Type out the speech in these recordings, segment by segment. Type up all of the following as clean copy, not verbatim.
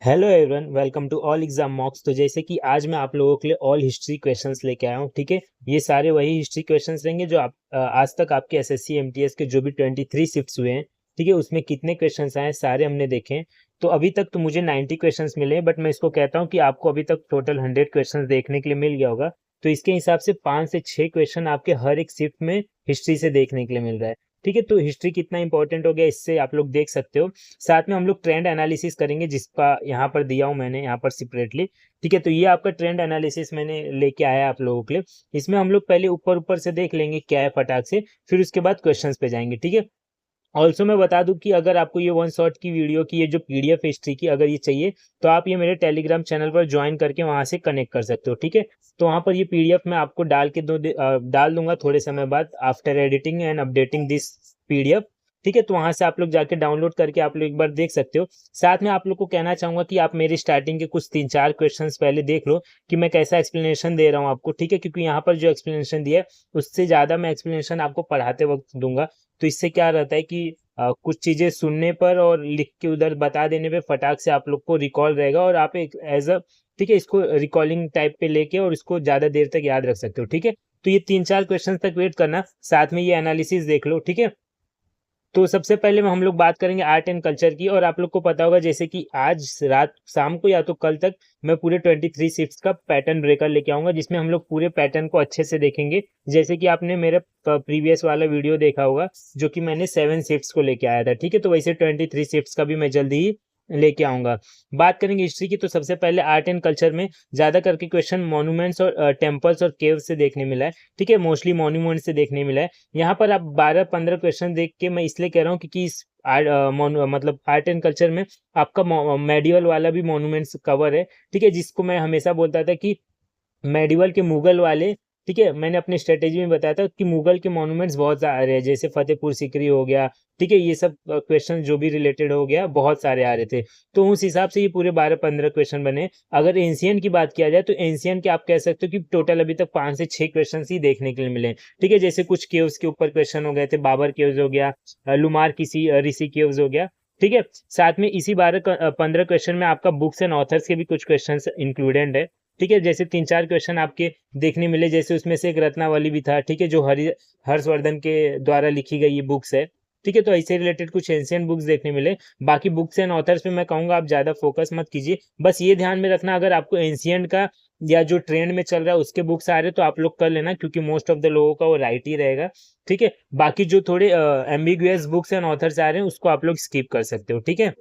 Hello everyone, welcome to all exam mocks. तो जैसे कि आज मैं आप लोगों के लिए ऑल हिस्ट्री क्वेश्चंस लेके आया हूँ। ठीक है, ये सारे वही हिस्ट्री क्वेश्चंस रहेंगे जो आप आज तक आपके एसएससी एमटीएस के जो भी 23 शिफ्ट्स हुए हैं, ठीक है, उसमें कितने क्वेश्चंस आए सारे हमने देखे हैं। तो अभी तक तो मुझे 90 क्वेश्चंस मिले हैं, बट मैं इसको कहता हूँ कि आपको अभी तक टोटल 100 क्वेश्चंस देखने के लिए मिल गया होगा। तो इसके हिसाब से 5 से 6 क्वेश्चन आपके हर एक शिफ्ट में हिस्ट्री से देखने के लिए मिल रहा है। ठीक है, तो हिस्ट्री कितना इंपॉर्टेंट हो गया इससे आप लोग देख सकते हो। साथ में हम लोग ट्रेंड एनालिसिस करेंगे, जिसका यहाँ पर दिया हूँ मैंने यहाँ पर सेपरेटली। ठीक है, तो ये आपका ट्रेंड एनालिसिस मैंने लेके आया आप लोगों के लिए। इसमें हम लोग पहले ऊपर ऊपर से देख लेंगे क्या है फटाक से, फिर उसके बाद क्वेश्चंस पे जाएंगे। ठीक है, ऑल्सो मैं बता दूं कि अगर आपको ये वन शॉट की वीडियो की ये जो पीडीएफ हिस्ट्री की अगर ये चाहिए, तो आप ये मेरे टेलीग्राम चैनल पर ज्वाइन करके वहां से कनेक्ट कर सकते हो। ठीक है, तो वहां पर ये पीडीएफ मैं आपको डाल दूंगा थोड़े समय बाद, after editing and updating this PDF. ठीक है, तो वहां से आप लोग जाके डाउनलोड करके आप लोग एक बार देख सकते हो। साथ में आप लोग को कहना चाहूंगा कि आप मेरी स्टार्टिंग के कुछ 3-4 क्वेश्चंस पहले देख लो कि मैं कैसा एक्सप्लेनेशन दे रहा हूँ आपको। ठीक है, क्योंकि यहाँ पर जो एक्सप्लेनेशन दिया है उससे ज्यादा मैं एक्सप्लेनेशन आपको पढ़ाते वक्त दूंगा। तो इससे क्या रहता है कि कुछ चीजें सुनने पर और लिख के उधर बता देने पे फटाक से आप लोग को रिकॉल रहेगा, और आप एक एज अ, ठीक है, इसको रिकॉलिंग टाइप पे लेके और इसको ज्यादा देर तक याद रख सकते हो। ठीक है, तो ये 3-4 क्वेश्चन तक वेट करना, साथ में ये एनालिसिस देख लो। ठीक है, तो सबसे पहले में हम लोग बात करेंगे आर्ट एंड कल्चर की। और आप लोग को पता होगा जैसे कि आज रात शाम को या तो कल तक मैं पूरे 23 शिफ्ट्स का पैटर्न ब्रेकर लेके आऊंगा, जिसमें हम लोग पूरे पैटर्न को अच्छे से देखेंगे। जैसे कि आपने मेरा प्रीवियस वाला वीडियो देखा होगा जो कि मैंने 7 शिफ्ट्स को लेके आया था। ठीक है, तो वैसे 23 शिफ्ट्स का भी मैं जल्दी ही लेके आऊंगा। बात करेंगे हिस्ट्री की, तो सबसे पहले आर्ट एंड कल्चर में ज्यादा करके क्वेश्चन मॉन्यूमेंट्स और टेम्पल्स और केव से देखने मिला है। ठीक है, मोस्टली मॉन्यूमेंट से देखने मिला है। यहाँ पर आप 12-15 क्वेश्चन देख के मैं इसलिए कह रहा हूँ क्योंकि इस मतलब आर्ट एंड कल्चर में आपका मेडिवल वाला भी मॉन्यूमेंट्स कवर है। ठीक है, जिसको मैं हमेशा बोलता था कि मेडिवल के मुगल वाले, ठीक है, मैंने अपनी स्ट्रेटेजी में बताया था कि मुगल के मॉन्यूमेंट्स बहुत सारे हैं, जैसे फतेहपुर सीकरी हो गया। ठीक है, ये सब क्वेश्चन जो भी रिलेटेड हो गया बहुत सारे आ रहे थे। तो उस हिसाब से ये पूरे 12-15 क्वेश्चन बने। अगर एंशियन की बात किया जाए तो एंशियन के आप कह सकते हो कि टोटल अभी तक 5 से 6 क्वेश्चन ही देखने के लिए मिले। ठीक है, जैसे कुछ केव्स के ऊपर क्वेश्चन हो गए थे, बाबर केव्स हो गया, लुमार किसी ऋषि केव्स हो गया। ठीक है, साथ में इसी 12-15 क्वेश्चन में आपका बुक्स एंड ऑथर्स के भी कुछ क्वेश्चन इंक्लूडेड है। ठीक है, जैसे 3-4 क्वेश्चन आपके देखने मिले, जैसे उसमें से एक रत्नावली भी था। ठीक है, जो हर्षवर्धन के द्वारा लिखी गई ये बुक्स है। ठीक है, तो ऐसे रिलेटेड कुछ एंशियंट बुक्स देखने मिले। बाकी बुक्स एंड ऑथर्स पे मैं कहूंगा आप ज्यादा फोकस मत कीजिए। बस ये ध्यान में रखना, अगर आपको एंशियंट का या जो ट्रेंड में चल रहा है उसके बुक्स आ रहे तो आप लोग कर लेना, क्योंकि मोस्ट ऑफ द लोगों का वो राइट ही रहेगा। ठीक है, बाकी जो थोड़े एम्बिगुअस बुक्स एंड ऑथर्स आ रहे हैं उसको आप लोग स्किप कर सकते हो। ठीक है,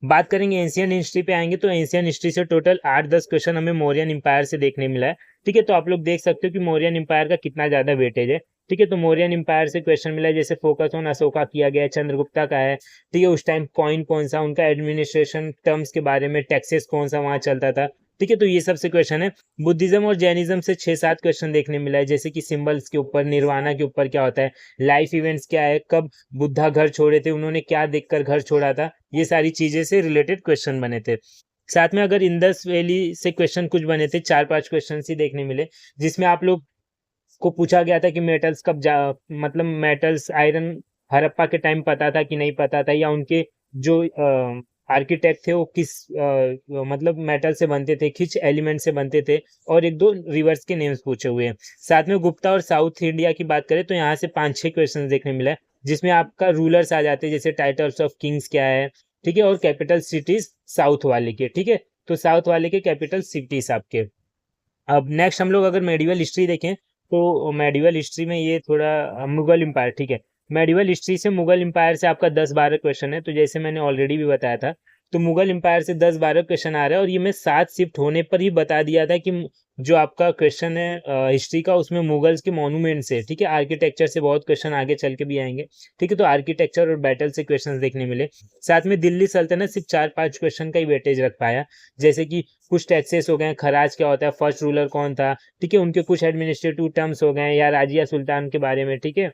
बात करेंगे एंशियन हिस्ट्री पे आएंगे, तो एंशियन हिस्ट्री से टोटल 8-10 क्वेश्चन हमें मौर्यन इंपायर से देखने मिला है। ठीक है, तो आप लोग देख सकते हो कि मौर्यन इंपायर का कितना ज्यादा वेटेज है। ठीक है, तो मौर्यन इंपायर से क्वेश्चन मिला है, जैसे फोकस ऑन अशोका किया गया है, चंद्रगुप्ता का है। ठीक है, उस टाइम कॉइन कौन सा, उनका एडमिनिस्ट्रेशन टर्म्स के बारे में, टैक्सेस कौन सा वहां चलता था। ठीक है, तो ये सबसे क्वेश्चन है। बुद्धिज्म और जैनिज्म से 6-7 क्वेश्चन देखने मिला है, जैसे कि सिंबल्स के ऊपर, निर्वाणा के ऊपर क्या होता है, लाइफ इवेंट्स क्या है, कब बुद्धा घर छोड़े थे, उन्होंने क्या देखकर घर छोड़ा था, ये सारी चीजें से रिलेटेड क्वेश्चन बने थे। साथ में अगर इंदस वैली से क्वेश्चन कुछ बने थे, 4-5 क्वेश्चन ही देखने मिले, जिसमें आप लोग को पूछा गया था कि मेटल्स मतलब मेटल्स आयरन हड़प्पा के टाइम पता था कि नहीं पता था, या उनके जो आर्किटेक्ट थे वो किस मतलब मेटल से बनते थे, किस एलिमेंट से बनते थे, और 1-2 रिवर्स के नेम्स पूछे हुए हैं। साथ में गुप्ता और साउथ इंडिया की बात करें तो यहाँ से 5-6 क्वेश्चन देखने मिला है, जिसमें आपका रूलर्स आ जाते हैं, जैसे टाइटल्स ऑफ किंग्स क्या है। ठीक है, और कैपिटल सिटीज साउथ वाले के। ठीक है, तो साउथ वाले के कैपिटल सिटीज आपके। अब नेक्स्ट हम लोग अगर मेडिवल हिस्ट्री देखें, तो मेडिवल हिस्ट्री में ये थोड़ा मुगल एम्पायर। ठीक है, मेडिवल हिस्ट्री से मुगल एम्पायर से आपका 10-12 क्वेश्चन है, तो जैसे मैंने ऑलरेडी भी बताया था, तो मुगल एम्पायर से 10-12 क्वेश्चन आ रहा है, और ये मैं 7 शिफ्ट होने पर ही बता दिया था कि जो आपका क्वेश्चन है हिस्ट्री का, उसमें मुगल्स के मॉन्यूमेंट से। ठीक है, आर्किटेक्चर से बहुत क्वेश्चन आगे चल के भी आएंगे। ठीक है, तो आर्किटेक्चर और बैटल से क्वेश्चन देखने मिले। साथ में दिल्ली सल्तनत सिर्फ 4-5 क्वेश्चन का ही वेटेज रख पाया, जैसे कि कुछ टैक्सेस हो गए, खराज क्या होता है, फर्स्ट रूलर कौन था। ठीक है, उनके कुछ एडमिनिस्ट्रेटिव टर्म्स हो गए, या राजिया सुल्तान के बारे में। ठीक है,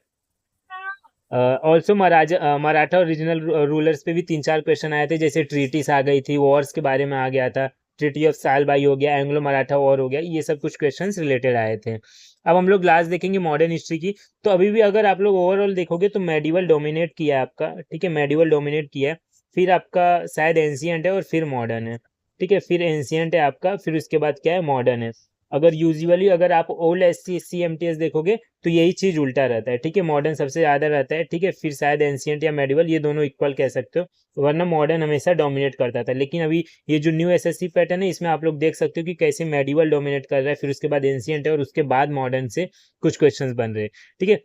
ऑल्सो मराठा और रीजनल रूलर्स पे भी 3-4 क्वेश्चन आए थे, जैसे ट्रीटीज आ गई थी, वॉर्स के बारे में आ गया था, ट्रीटी ऑफ सालबाई हो गया, एंग्लो मराठा वॉर हो गया, ये सब कुछ क्वेश्चंस रिलेटेड आए थे। अब हम लोग लास्ट देखेंगे मॉडर्न हिस्ट्री की। तो अभी भी अगर आप लोग ओवरऑल देखोगे तो मेडिवल डोमिनेट किया है आपका। ठीक है, मेडिवल डोमिनेट किया है। फिर आपका शायद एंशियंट है और फिर मॉडर्न है, ठीक है। फिर एंशियंट है आपका, फिर उसके बाद क्या है, मॉडर्न है। अगर यूजुअली अगर आप ओल्ड SC/SC देखोगे तो यही चीज उल्टा रहता है, ठीक है। मॉडर्न सबसे ज्यादा रहता है, ठीक है, फिर शायद एंशियंट या मेडिवल, ये दोनों इक्वल कह सकते हो, वरना मॉडर्न हमेशा डोमिनेट करता था। लेकिन अभी ये जो न्यू SSC पैटर्न है, इसमें आप लोग देख सकते हो कि कैसे मेडिवल डोमिनेट कर रहा है, फिर उसके बाद एंशियंट है और उसके बाद मॉडर्न से कुछ क्वेश्चंस बन रहे हैं, ठीक है।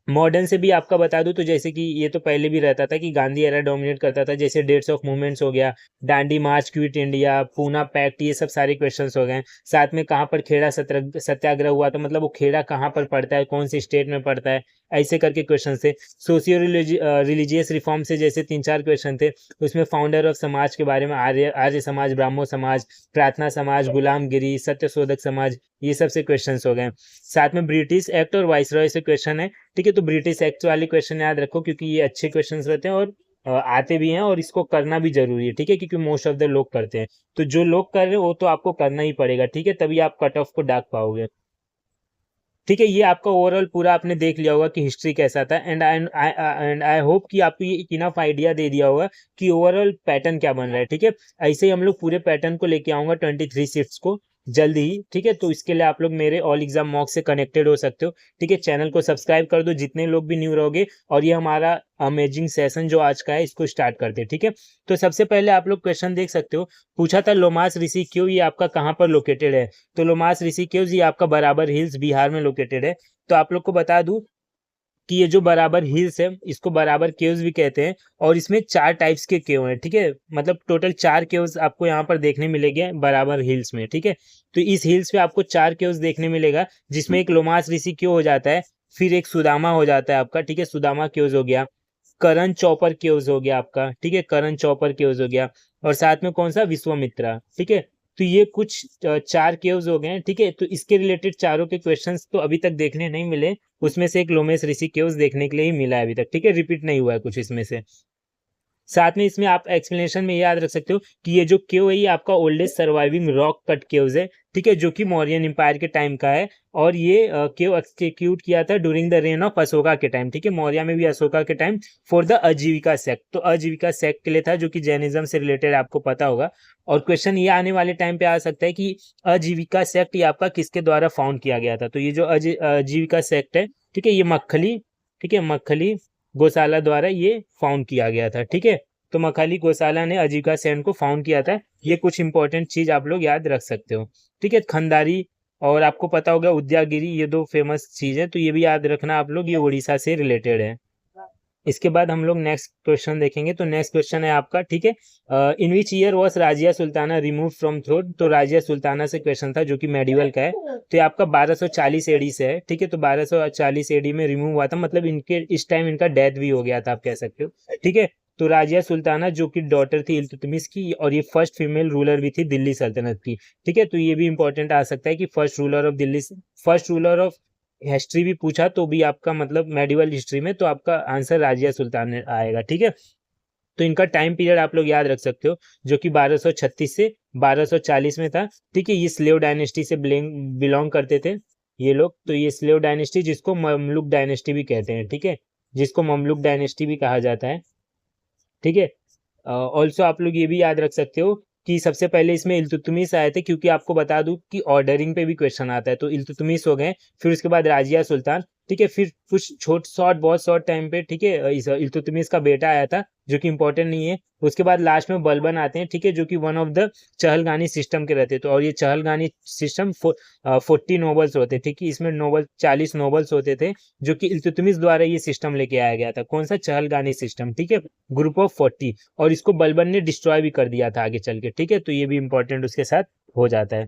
मॉडर्न से भी आपका बता दूं तो जैसे कि ये तो पहले भी रहता था कि गांधी एरा डोमिनेट करता था, जैसे डेट्स ऑफ मूवमेंट्स हो गया, दांडी मार्च, क्विट इंडिया, पूना पैक्ट, ये सब सारे क्वेश्चंस हो गए। साथ में कहाँ पर खेड़ा सत्याग्रह हुआ, तो मतलब वो खेड़ा कहाँ पर पड़ता है, कौन से स्टेट में पड़ता है, ऐसे करके क्वेश्चन थे। सोशियो रिलीजियस रिफॉर्म से जैसे 3-4 क्वेश्चन थे, उसमें फाउंडर ऑफ समाज के बारे में, आर्य आर्य समाज, ब्राह्मो समाज, प्रार्थना समाज, गुलामगिरी, सत्यशोधक समाज, ये सब से क्वेश्चंस हो गए। साथ में ब्रिटिश एक्ट और वाइसरॉय से क्वेश्चन है, ठीक है। तो ब्रिटिश एक्ट वाले क्वेश्चन याद रखो, क्योंकि ये अच्छे क्वेश्चंस रहते हैं और आते भी हैं, और इसको करना भी जरूरी है, ठीक है, क्योंकि मोस्ट ऑफ द लोग करते हैं। तो जो लोग कर रहे हैं वो तो आपको करना ही पड़ेगा, ठीक है, तभी आप कट ऑफ को डाक पाओगे, ठीक है। ये आपका ओवरऑल पूरा आपने देख लिया होगा कि हिस्ट्री कैसा था, एंड आई होप कि आपको ये इनफ आइडिया दे दिया होगा कि ओवरऑल पैटर्न क्या बन रहा है, ठीक है। ऐसे ही हम लोग पूरे पैटर्न को लेके आऊंगा 23 शिफ्ट्स को जल्दी ही, ठीक है। तो इसके लिए आप लोग मेरे ऑल एग्जाम मॉक से कनेक्टेड हो सकते हो, ठीक है। चैनल को सब्सक्राइब कर दो जितने लोग भी न्यू रहोगे, और ये हमारा अमेजिंग सेशन जो आज का है इसको स्टार्ट करते हैं, ठीक है। तो सबसे पहले आप लोग क्वेश्चन देख सकते हो, पूछा था लोमास ऋषि क्यों, ये आपका कहाँ पर लोकेटेड है। तो लोमास ऋषि केव्स ये आपका बराबर हिल्स बिहार में लोकेटेड है। तो आप लोग को बता दूं कि ये जो बराबर हिल्स है इसको बराबर केव्स भी कहते हैं, और इसमें 4 टाइप्स के केव हैं, ठीक है। मतलब टोटल 4 केव्स आपको यहाँ पर देखने मिलेंगे बराबर हिल्स में, ठीक है। तो इस हिल्स पे आपको 4 केव्स देखने मिलेगा, जिसमें एक लोमास ऋषि केव हो जाता है, फिर एक सुदामा हो जाता है आपका, ठीक है, सुदामा केव्स हो गया। करण चौपर केव्स हो गया आपका, ठीक है, करण चौपर केव्स हो गया। और साथ में कौन सा, विश्वामित्रा, ठीक है। तो ये कुछ 4 केव्स हो गए हैं, ठीक है। तो इसके रिलेटेड चारों के क्वेश्चंस तो अभी तक देखने नहीं मिले, उसमें से एक लोमेस ऋषि केव्स देखने के लिए ही मिला है अभी तक, ठीक है, रिपीट नहीं हुआ है कुछ इसमें से। साथ में इसमें आप एक्सप्लेनेशन में याद रख सकते हो कि ये जो केव है ये आपका oldest surviving rock cut caves है, ठीक है, जो कि मौर्यन एम्पायर के टाइम का है, और ये केव एक्सक्यूट किया था during the reign of Ashoka के टाइम, ठीक है, मौर्य में भी अशोका के टाइम, फॉर द आजीविका सेक्ट। तो आजीविका सेक्ट के लिए था, जो कि जैनिज्म से रिलेटेड आपको पता होगा। और क्वेश्चन ये आने वाले टाइम पे आ सकता है कि आजीविका सेक्ट ये आपका किसके द्वारा फाउंड किया गया था। तो ये जो आजीविका सेक्ट है, ठीक है, ये मक्खली, ठीक है, मक्खली गोशाला द्वारा ये फाउंड किया गया था, ठीक है। तो मखाली गोशाला ने आजीविका सेन को फाउंड किया था। ये कुछ इंपॉर्टेंट चीज आप लोग याद रख सकते हो, ठीक है। खंडारी और आपको पता होगा उद्यागिरी, ये 2 फेमस चीज है, तो ये भी याद रखना आप लोग, ये उड़ीसा से रिलेटेड है। इसके बाद हम लोग नेक्स्ट क्वेश्चन देखेंगे। तो नेक्स्ट क्वेश्चन है आपका, ठीक है, in which year was Razia Sultana remove from throne. तो राजिया सुल्ताना से क्वेश्चन था, जो कि मेडिवल का है। तो ये आपका 1240 एडी से है, ठीक है। तो 1240 एडी में रिमूव हुआ था, मतलब इनके इस टाइम इनका डेथ भी हो गया था, आप कह सकते हो, ठीक है। तो राजिया सुल्ताना जो कि डॉटर थी इल्तुतमिश की, और ये फर्स्ट फीमेल रूलर भी थी दिल्ली सल्तनत की, ठीक है। तो ये भी इंपॉर्टेंट आ सकता है कि first ruler of Delhi, first ruler of history भी पूछा तो भी आपका मतलब मेडिवल हिस्ट्री में, तो आपका आंसर राजिया सुल्तान आएगा, ठीक है। तो इनका टाइम पीरियड आप लोग याद रख सकते हो, जो कि 1236 से 1240 में था, ठीक है। ये स्लेव डायनेस्टी से बिलोंग करते थे ये लोग। तो ये स्लेव डायनेस्टी, जिसको ममलुक डायनेस्टी भी कहते हैं, ठीक है, जिसको ममलुक डायनेस्टी भी कहा जाता है, ठीक है। ऑल्सो आप लोग ये भी याद रख सकते हो कि सबसे पहले इसमें इल्तुतमिश आए थे, क्योंकि आपको बता दूं कि ऑर्डरिंग पे भी क्वेश्चन आता है। तो इल्तुतमिश हो गए, फिर उसके बाद राजिया सुल्तान, ठीक है, फिर कुछ बहुत शॉर्ट टाइम पे, ठीक है, इस इल्तुतमिश का बेटा आया था, जो कि इंपॉर्टेंट नहीं है। उसके बाद लास्ट में बलबन आते हैं, ठीक है, जो कि one of the Chahalgani system के रहते। तो और ये चहलगानी सिस्टम 40 नोबल्स होते, ठीक है, इसमें नोबल 40 नोबल्स होते थे, जो कि इल्तुतमिश द्वारा ये सिस्टम लेके आया गया था। कौन सा, चहलगानी सिस्टम, ठीक है, ग्रुप ऑफ 40। और इसको बलबन ने डिस्ट्रॉय भी कर दिया था आगे चल के, ठीक है। तो ये भी इंपॉर्टेंट उसके साथ हो जाता है।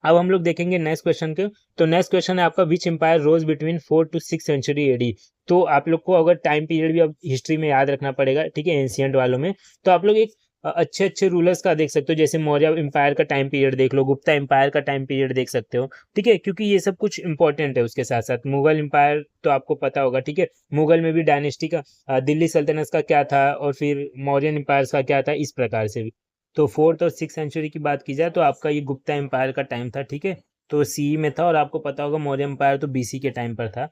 अब हम लोग देखेंगे नेक्स्ट क्वेश्चन के। तो नेक्स्ट क्वेश्चन है आपका, which empire rose between 4 to 6 century AD. तो आप लोग को अगर टाइम पीरियड भी अब हिस्ट्री में याद रखना पड़ेगा, ठीक है, एंशियंट वालों में। तो आप लोग एक अच्छे अच्छे रूलर्स का देख सकते हो, जैसे मौर्य एम्पायर का टाइम पीरियड देख लो, गुप्ता एम्पायर का टाइम पीरियड देख सकते हो, ठीक है, क्योंकि ये सब कुछ इंपॉर्टेंट है। उसके साथ साथ मुगल एम्पायर तो आपको पता होगा, ठीक है, मुगल में भी डायनेस्टी का दिल्ली सल्तनत का क्या था, और फिर मौर्यन एम्पायर का क्या था, इस प्रकार से भी। तो 4th और 6th सेंचुरी की बात की जाए तो आपका ये गुप्ता एम्पायर का टाइम था, ठीक है। तो सी में था, और आपको पता होगा मौर्य एम्पायर तो BC के टाइम पर था।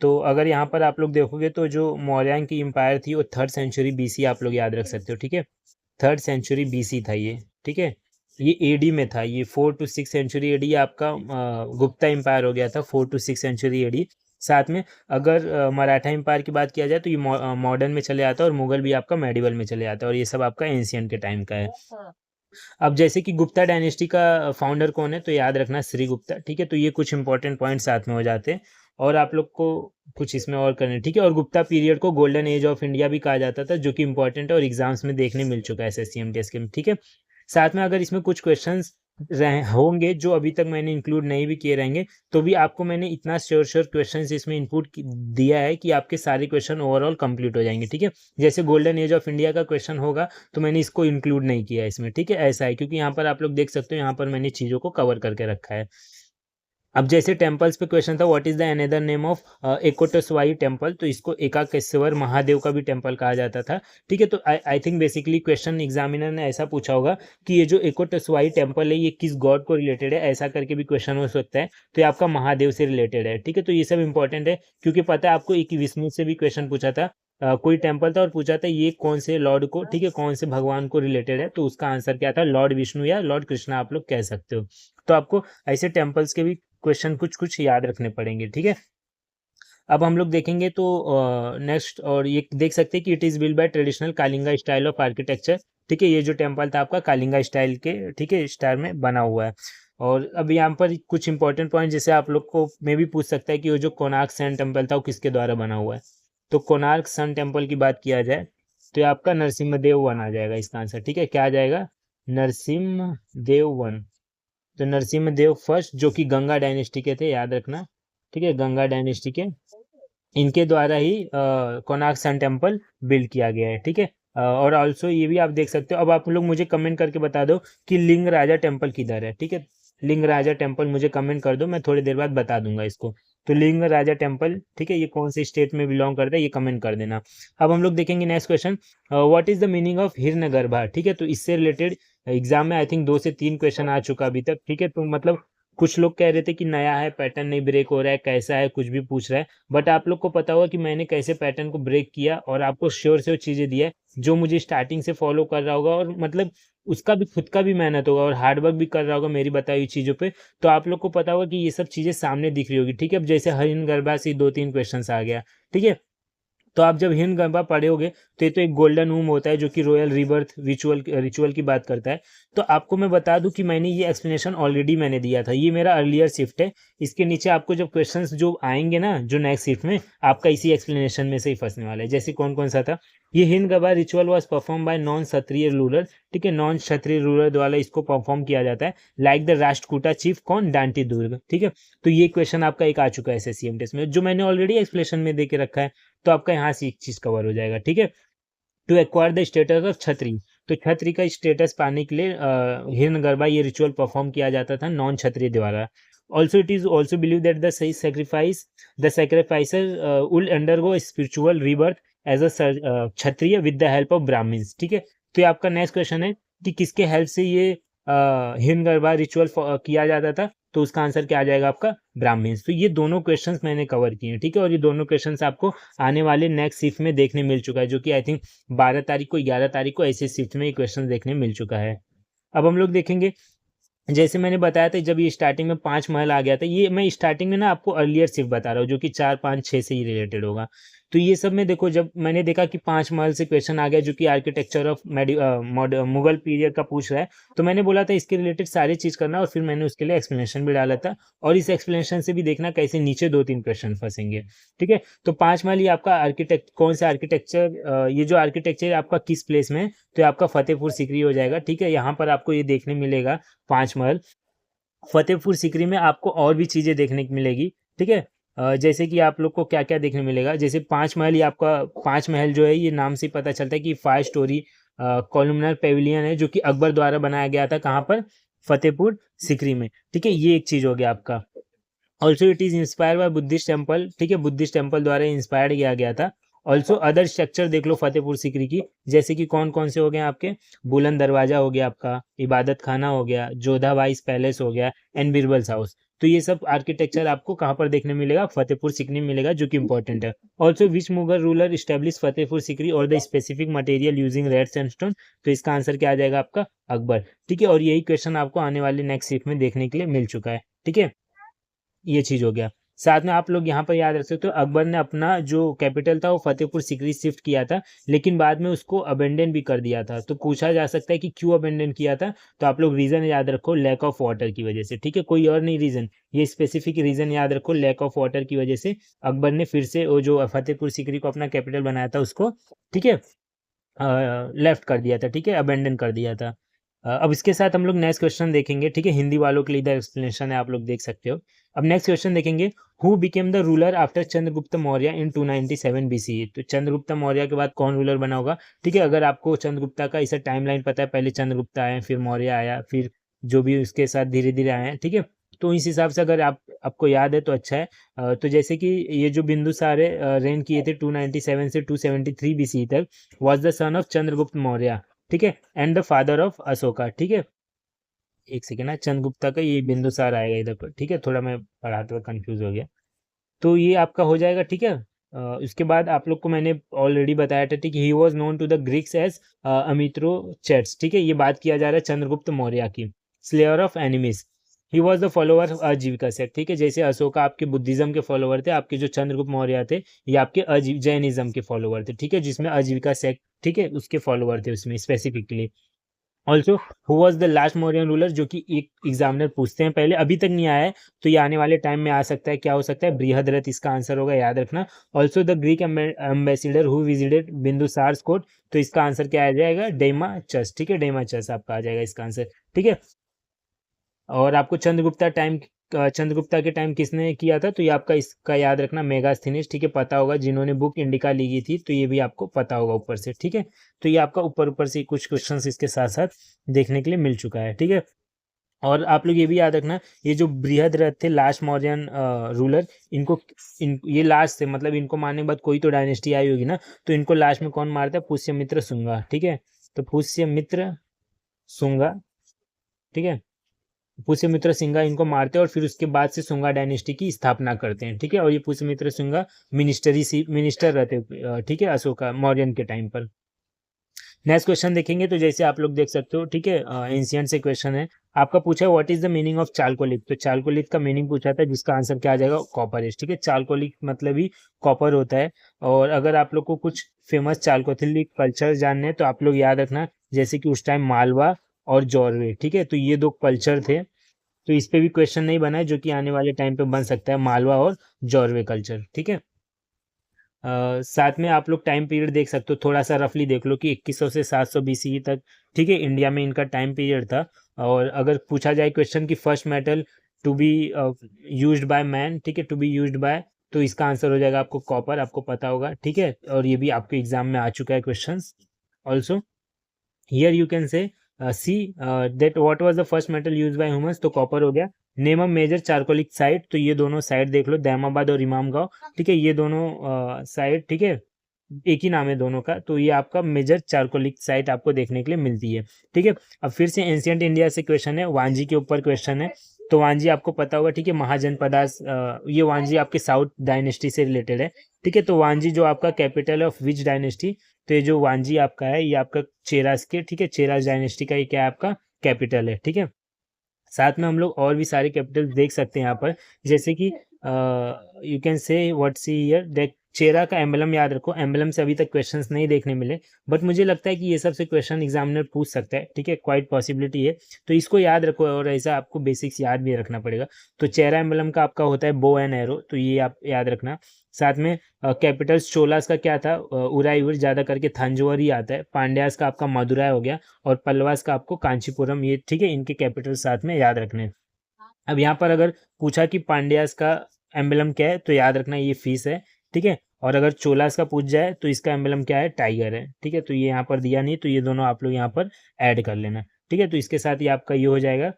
तो अगर यहाँ पर आप लोग देखोगे तो जो मौर्यन की एम्पायर थी वो 3rd सेंचुरी BC आप लोग याद रख सकते हो, ठीक है। 3rd सेंचुरी BC था ये, ठीक है। ये AD में था, ये 4 to 6 सेंचुरी AD आपका गुप्ता एम्पायर हो गया था, 4 to 6 सेंचुरी AD। साथ में अगर मराठा एम्पायर की बात किया जाए तो ये मॉडर्न में चले आता है, और मुगल भी आपका मेडिवल में चले आता है, और ये सब आपका एंशियंट के टाइम का है। अब जैसे कि गुप्ता डायनेस्टी का फाउंडर कौन है, तो याद रखना श्री गुप्ता, ठीक है। तो ये कुछ इंपॉर्टेंट पॉइंट साथ में हो जाते हैं, और आप लोग को कुछ इसमें और करने, ठीक है। और गुप्ता पीरियड को गोल्डन एज ऑफ इंडिया भी कहा जाता था, जो कि इंपॉर्टेंट है और एग्जाम्स में देखने मिल चुका है SSC MTS के, ठीक है। साथ में अगर इसमें कुछ क्वेश्चंस होंगे जो अभी तक मैंने इंक्लूड नहीं भी किए रहेंगे, तो भी आपको मैंने इतना श्योर क्वेश्चंस इसमें इनपुट दिया है कि आपके सारे क्वेश्चन ओवरऑल कंप्लीट हो जाएंगे, ठीक है। जैसे गोल्डन एज ऑफ इंडिया का क्वेश्चन होगा तो मैंने इसको इंक्लूड नहीं किया इसमें, ठीक है। ऐसा है क्योंकि यहाँ पर आप लोग देख सकते हो, यहाँ पर मैंने चीज़ों को कवर करके रखा है। अब जैसे टेम्पल्स पे क्वेश्चन था, what is the another name of Ekattarso temple, तो इसको एकाकेश्वर महादेव का भी टेम्पल कहा जाता था, ठीक है। तो I think basically question examiner ने ऐसा पूछा होगा कि ये जो एकोटस्वाई टेम्पल है ये किस गॉड को रिलेटेड है, ऐसा करके भी क्वेश्चन हो सकता है। तो ये आपका महादेव से रिलेटेड है, ठीक है। तो ये सब इंपॉर्टेंट है, क्योंकि पता है आपको एक विष्णु से भी क्वेश्चन पूछा था, कोई टेम्पल था और पूछा था ये कौन से लॉर्ड को, ठीक है, कौन से भगवान को रिलेटेड है, तो उसका आंसर क्या था, लॉर्ड विष्णु या लॉर्ड कृष्णा आप लोग कह सकते हो। तो आपको ऐसे टेम्पल्स के भी क्वेश्चन कुछ कुछ याद रखने पड़ेंगे, ठीक है। अब हम लोग देखेंगे तो नेक्स्ट, और ये देख सकते हैं कि it is build by traditional Kalinga style of architecture, ठीक है। ये जो टेम्पल था आपका कालिंगा स्टाइल के, ठीक है, स्टाइल में बना हुआ है। और अब यहाँ पर कुछ इंपॉर्टेंट पॉइंट जैसे आप लोग को में भी पूछ सकता है कि वो जो कोणार्क सन टेम्पल था वो किसके द्वारा बना हुआ है। तो कोणार्क सन टेम्पल की बात किया जाए तो ये आपका नरसिम्हदेव वन आ जाएगा इसका आंसर, ठीक है। क्या आ जाएगा, नरसिम्हदेव वन। तो नरसिम्हदेव फर्स्ट, जो कि गंगा डायनेस्टी के थे, याद रखना, ठीक है, गंगा डायनेस्टी के, इनके द्वारा ही कोणार्क सन टेम्पल बिल्ड किया गया है, ठीक है। और ऑल्सो ये भी आप देख सकते हो। अब आप लोग मुझे कमेंट करके बता दो कि लिंग राजा टेम्पल किधर है, ठीक है। लिंग राजा टेम्पल मुझे कमेंट कर दो, मैं थोड़ी देर बाद बता दूंगा इसको। तो लिंग राजा टेम्पल, ठीक है, ये कौन से स्टेट में बिलोंग करता है ये कमेंट कर देना। अब हम लोग देखेंगे next question, what is the meaning of Hiranyagarbha, ठीक है। तो इससे रिलेटेड एग्जाम में आई थिंक 2 से 3 क्वेश्चन आ चुका अभी तक, ठीक है। तो मतलब कुछ लोग कह रहे थे कि नया है, पैटर्न नहीं ब्रेक हो रहा है, कैसा है, कुछ भी पूछ रहा है, बट आप लोग को पता होगा कि मैंने कैसे पैटर्न को ब्रेक किया और आपको श्योर से वो चीज़ें दिया है जो मुझे स्टार्टिंग से फॉलो कर रहा होगा, और मतलब उसका भी खुद का भी मेहनत होगा और हार्ड वर्क भी कर रहा होगा मेरी बताई हुई चीज़ों पे, तो आप लोग को पता होगा कि ये सब चीज़ें सामने दिख रही होगी, ठीक है। अब जैसे हिरण्यगर्भा से 2-3 क्वेश्चन आ गया, ठीक है। तो आप जब हिरण्यगर्भा पढ़े होगे तो ये तो एक गोल्डन वूम होता है जो कि रॉयल रिबर्थ रिचुअल की बात करता है। तो आपको मैं बता दूं कि मैंने ये एक्सप्लेनेशन ऑलरेडी मैंने दिया था, ये मेरा अर्लियर शिफ्ट है। इसके नीचे आपको जब क्वेश्चंस जो आएंगे ना जो नेक्स्ट शिफ्ट में, आपका इसी एक्सप्लेनेशन में से ही फंसने वाला है। जैसे कौन कौन सा था, ये Hiranyagarbha ritual was perform by non Kshatriya ruler, ठीक है, नॉन क्षत्रिय रूलर द्वारा इसको परफॉर्म किया जाता है, लाइक द राष्ट्रकूटा चीफ कौन, डांटी दुर्ग, ठीक है। तो ये क्वेश्चन आपका एक आ चुका है SSC MTS में, जो मैंने ऑलरेडी एक्सप्लेनेशन में दे के रखा है, तो आपका यहाँ से एक चीज कवर हो जाएगा, ठीक है। To acquire the status of छत्री, तो छत्री का स्टेटस पाने के लिए हिरण्यगर्भा ये रिचुअल परफॉर्म किया जाता था नॉन क्षत्रिय द्वारा। Also it is also believe that the sacrificer will undergo spiritual rebirth as a Kshatriya with the help of Brahmans, ठीक है। तो ये आपका नेक्स्ट क्वेश्चन है कि किसके हेल्प से ये हिरण्यगर्भा रिचुअल किया जाता था, तो उसका आंसर क्या आ जाएगा आपका, ब्राह्मण्स। तो ये दोनों क्वेश्चंस मैंने कवर किए हैं, ठीक है। और ये दोनों क्वेश्चंस आपको आने वाले नेक्स्ट शिफ्ट में देखने मिल चुका है, जो कि आई थिंक 12 तारीख को 11 तारीख को ऐसे शिफ्ट में ये क्वेश्चन देखने मिल चुका है। अब हम लोग देखेंगे, जैसे मैंने बताया था जब ये स्टार्टिंग में 5 महल आ गया था, ये मैं स्टार्टिंग में ना आपको अर्लियर शिफ्ट बता रहा हूँ जो कि 4, 5, 6 से ही रिलेटेड होगा। तो ये सब में देखो, जब मैंने देखा कि 5 महल से क्वेश्चन आ गया जो कि आर्किटेक्चर ऑफ मुगल पीरियड का पूछ रहा है, तो मैंने बोला था इसके रिलेटेड सारी चीज़ करना, और फिर मैंने उसके लिए एक्सप्लेनेशन भी डाला था, और इस एक्सप्लेनेशन से भी देखना कैसे नीचे 2-3 क्वेश्चन फंसेंगे, ठीक है। तो 5 महल ये आपका कौन सा आर्किटेक्चर, ये जो आर्किटेक्चर आपका किस प्लेस में है, तो ये आपका फतेहपुर सीकरी हो जाएगा, ठीक है। यहाँ पर आपको ये देखने मिलेगा 5 महल। फतेहपुर सीकरी में आपको और भी चीज़ें देखने को मिलेगी, ठीक है। जैसे कि आप लोग को क्या क्या देखने मिलेगा, जैसे 5 महल, ये आपका 5 महल जो है ये नाम से पता चलता है कि 5 स्टोरी कॉलमनर पेविलियन है जो कि अकबर द्वारा बनाया गया था, कहाँ पर, फतेहपुर सीकरी में, ठीक है। ये एक चीज़ हो गया आपका। Also it is inspire by Buddhist temple, ठीक है, बुद्धिस्ट टेम्पल द्वारा इंस्पायर्ड किया गया था। ऑल्सो अदर स्ट्रक्चर देख लो फतेहपुर सीकरी की, जैसे कि कौन कौन से हो गए आपके, बुलंद दरवाजा हो गया आपका, इबादत खाना हो गया, जोधा वाइस पैलेस हो गया, एंड बीरबल्स हाउस। तो ये सब आर्किटेक्चर आपको कहाँ पर देखने मिलेगा, फतेहपुर सीकरी में मिलेगा, जो कि इंपॉर्टेंट है। Also which Mughal ruler establish Fatehpur Sikri और the specific material using red sandstone, तो इसका आंसर क्या आ जाएगा आपका, अकबर। ठीक है, और यही क्वेश्चन आपको आने वाले नेक्स्ट शिफ्ट में देखने के लिए मिल चुका है। ठीक है, ये चीज हो गया। साथ में आप लोग यहाँ पर याद रख सकते हो, अकबर ने अपना जो कैपिटल था वो फतेहपुर सीकरी शिफ्ट किया था, लेकिन बाद में उसको अबेंडन भी कर दिया था। तो पूछा जा सकता है कि क्यों अबेंडन किया था, तो आप लोग रीजन याद रखो, लैक ऑफ वाटर की वजह से। ठीक है, कोई और नहीं रीजन, ये स्पेसिफिक रीजन याद रखो, लैक ऑफ वाटर की वजह से अकबर ने फिर से वो जो फतेहपुर सीकरी को अपना कैपिटल बनाया था उसको, ठीक है, लेफ्ट कर दिया था। ठीक है, अबेंडन कर दिया था। अब इसके साथ हम लोग नेक्स्ट क्वेश्चन देखेंगे। ठीक है, हिंदी वालों के लिए इधर एक्सप्लेनेशन है, आप लोग देख सकते हो। अब नेक्स्ट क्वेश्चन देखेंगे, who became the ruler after Chandragupta Maurya in 297 BCE। तो चंद्रगुप्त मौर्य के बाद कौन रूलर बना होगा। ठीक है, अगर आपको चंद्रगुप्ता का इसे टाइमलाइन पता है, पहले चंद्रगुप्त आए, फिर मौर्य आया, फिर जो भी उसके साथ धीरे धीरे आए हैं, ठीक है, तो इस हिसाब से अगर आपको याद है तो अच्छा है। तो जैसे कि ये जो बिंदुसार रेन किए थे 297 से 273 BCE तक, was the son of Chandragupta Maurya. ठीक है, and the father of Ashoka. ठीक है, एक सेकेंड ना, चंद्रगुप्ता का ये बिंदुसार आएगा इधर पर। ठीक है, थोड़ा मैं पढ़ाते हुए कंफ्यूज हो गया, तो ये आपका हो जाएगा। ठीक है, उसके बाद आप लोग को मैंने ऑलरेडी बताया था। ठीक है, he was known to the Greeks as Amitrochates. ठीक है, ये बात किया जा रहा है चंद्रगुप्त मौर्य की। Slayer of enemies, he was the follower आजीविका सेक्ट। ठीक है, जैसे अशोका आपके बुद्धिज्म के फॉलोअर थे, आपके जो चंद्रगुप्त मौर्य थे ये आपके जैनिज्म के फॉलोअर थे। ठीक है, जिसमें आजीविका सेक्ट, ठीक है, उसके फॉलोअर थे उसमें specifically. Also who was the last Mauryan ruler, जो कि एक एग्जामिनर पूछते हैं, पहले अभी तक नहीं आया है, तो ये आने वाले टाइम में आ सकता है। क्या हो सकता है, बृहद्रथ इसका आंसर होगा, याद रखना। Also the Greek ambassador who visited Bindusara court, तो इसका आंसर क्या आ जाएगा, डेमाचस। ठीक है, डेमाचस आपका आ जाएगा इसका आंसर। ठीक है, और आपको चंद्रगुप्ता के टाइम किसने किया था, तो ये आपका इसका याद रखना, मेगास्थनीज। ठीक है, पता होगा, जिन्होंने बुक इंडिका लिखी थी, तो ये भी आपको पता होगा ऊपर से। ठीक है, तो ये आपका ऊपर ऊपर से कुछ क्वेश्चंस इसके साथ साथ देखने के लिए मिल चुका है। ठीक है, और आप लोग ये भी याद रखना, ये जो बृहद्रथ थे लास्ट मौर्यन रूलर, ये लास्ट थे, मतलब इनको मारने के बाद कोई तो डायनेस्टी आई होगी ना, तो इनको लास्ट में कौन मारता है, पुष्यमित्र शुंगा। ठीक है, तो पुष्यमित्र शुंगा, ठीक है, पुष्यमित्र शुंगा इनको मारते हैं, और फिर उसके बाद से शुंगा डायनेस्टी की स्थापना करते हैं। ठीक है, और ये पुष्यमित्र शुंगा मिनिस्टर रहते, ठीक है, अशोका मौर्यन के टाइम पर। नेक्स्ट क्वेश्चन देखेंगे, तो जैसे आप लोग देख सकते हो, ठीक है, एंशिएंट से क्वेश्चन है। आपका पूछा है what is the meaning of chalcolithic, तो चालकोलिक का मीनिंग पूछा था, जिसका आंसर क्या आ जाएगा, कॉपर इज। ठीक है, चालकोलिक मतलब ही कॉपर होता है। और अगर आप लोग को कुछ फेमस चालकोलिक कल्चर जानने हैं, तो आप लोग याद रखना, जैसे कि उस टाइम मालवा और जॉर्वे, ठीक है, तो ये दो कल्चर थे। तो इस पे भी क्वेश्चन नहीं बना है, जो कि आने वाले टाइम पे बन सकता है, मालवा और जॉर्वे कल्चर। ठीक है, साथ में आप लोग टाइम पीरियड देख सकते हो, थोड़ा सा रफली देख लो कि 2100 से 700 BCE तक, ठीक है, इंडिया में इनका टाइम पीरियड था। और अगर पूछा जाए क्वेश्चन कि first metal to be used by man, ठीक है, टू बी यूज्ड बाय, तो इसका आंसर हो जाएगा आपको कॉपर, आपको पता होगा। ठीक है, और ये भी आपके एग्जाम में आ चुका है question. Also here you can से see that what was the first metal used by humans, तो कॉपर हो गया। नेम अ मेजर चारकोलिक साइट, तो ये दोनों साइट देख लो, दैमाबाद और इमाम गांव। ठीक है, ये दोनों साइट, ठीक है, एक ही नाम है दोनों का, तो ये आपका मेजर चारकोलिक साइट आपको देखने के लिए मिलती है। ठीक है, अब फिर से एंशिएंट इंडिया से क्वेश्चन है, वांजी के ऊपर क्वेश्चन है। तो वांजी आपको पता होगा, ठीक है, महाजनपदास, ये वांजी आपके साउथ डायनेस्टी से रिलेटेड है। ठीक है, तो वांजी जो आपका कैपिटल ऑफ विच डायनेस्टी, तो ये जो वांजी आपका है, ये आपका चेरास के, ठीक है, चेरास डायनेस्टी का ये क्या है, आपका कैपिटल है। ठीक है, साथ में हम लोग और भी सारे कैपिटल देख सकते हैं यहाँ पर, जैसे कि you can see what see here that, Chera का एम्बलम याद रखो। एम्बलम से अभी तक क्वेश्चंस नहीं देखने मिले, बट मुझे लगता है कि ये सब से क्वेश्चन एग्जामिनर पूछ सकता है। ठीक है, क्वाइट पॉसिबिलिटी है, तो इसको याद रखो, और ऐसा आपको बेसिक्स याद भी रखना पड़ेगा। तो चेरा एम्बलम का आपका होता है बो एंड एरो, तो ये आप याद रखना। साथ में कैपिटल्स चोलास का क्या था, उराईवर, ज़्यादा करके थंजौर ही आता है। पांड्यास का आपका मदुराई हो गया, और पल्लवास का आपको कांचीपुरम, ये ठीक है, इनके कैपिटल साथ में याद रखने। अब यहाँ पर अगर पूछा कि पांड्यास का एम्बलम क्या है, तो याद रखना ये फिश है। ठीक है, और अगर चोलास का पूछ जाए तो इसका एम्बलम क्या है, टाइगर है। ठीक है, तो ये यहाँ पर दिया नहीं, तो ये दोनों आप लोग यहाँ पर ऐड कर लेना। ठीक है, तो इसके साथ ये आपका ये हो जाएगा।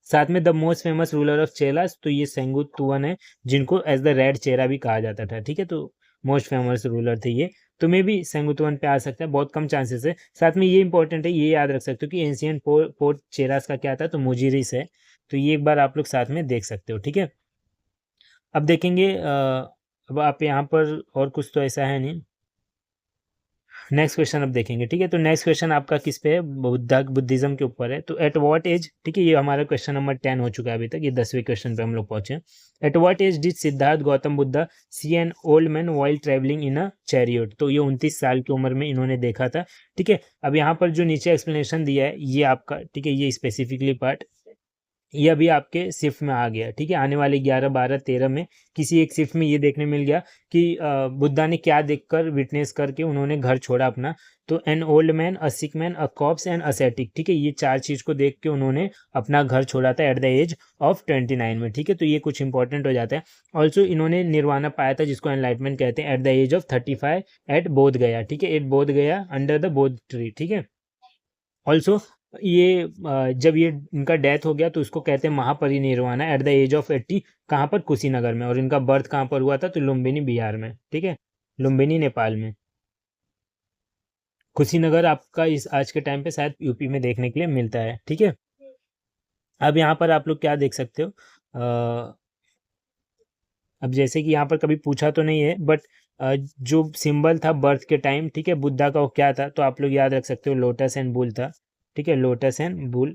साथ में the most famous ruler of Cheras, तो ये सेंगुतुवन है, जिनको एज द रेड चेहरा भी कहा जाता था। ठीक है, तो मोस्ट फेमस रूलर थे ये, तो मे भी सेंगुतुवन पे आ सकता है, बहुत कम चांसेस है। साथ में ये इंपॉर्टेंट है, ये याद रख सकते हो कि एंशियंट पोर्ट चेरास का क्या था, तो मुजिरिस है। तो ये एक बार आप लोग साथ में देख सकते हो, ठीक है। अब देखेंगे अब आप यहाँ पर और कुछ तो ऐसा है नहीं। नेक्स्ट क्वेश्चन अब देखेंगे, ठीक है। तो नेक्स्ट क्वेश्चन आपका किस पे है, बुद्धिज्म के ऊपर है। तो एट व्हाट एज, ठीक है, ये हमारा क्वेश्चन नंबर 10 हो चुका है अभी तक, ये 10वें क्वेश्चन पे हम लोग पहुंचे हैं। At what age did Siddhartha Gautam Buddha see an old man while travelling in a chariot. तो ये 29 साल की उम्र में इन्होंने देखा था, ठीक है। अब यहाँ पर जो नीचे एक्सप्लेनेशन दिया है ये आपका, ठीक है, ये स्पेसिफिकली पार्ट ये अभी आपके शिफ्ट में आ गया, ठीक है। आने वाले 11, 12, 13 में किसी एक शिफ्ट में ये देखने मिल गया कि बुद्धा ने क्या देखकर विटनेस करके उन्होंने घर छोड़ा अपना। तो an old man, a sick man, a corpse and ascetic, ठीक है, ये 4 चीज को देख के उन्होंने अपना घर छोड़ा था एट द एज ऑफ 29 में, ठीक है। तो ये कुछ इंपॉर्टेंट हो जाता है। ऑल्सो इन्होंने निर्वाणा पाया था जिसको एनलाइटमेंट कहते हैं at the age of 35 at Bodh Gaya, ठीक है, एट बोध गया अंडर द बोध ट्री, ठीक है। ऑल्सो ये जब ये इनका डेथ हो गया तो उसको कहते हैं महापरिनिर्वाण एट द एज ऑफ 80, कहाँ पर, कुशीनगर में। और इनका बर्थ कहाँ पर हुआ था, तो लुम्बिनी बिहार में, ठीक है, लुम्बिनी नेपाल में। कुशीनगर आपका इस आज के टाइम पे शायद यूपी में देखने के लिए मिलता है, ठीक है। अब यहाँ पर आप लोग क्या देख सकते हो, अब जैसे कि यहाँ पर कभी पूछा तो नहीं है बट जो सिंबल था बर्थ के टाइम, ठीक है, बुद्धा का वो क्या था, तो आप लोग याद रख सकते हो लोटस एंड बुल था, ठीक है, लोटस एंड बुल।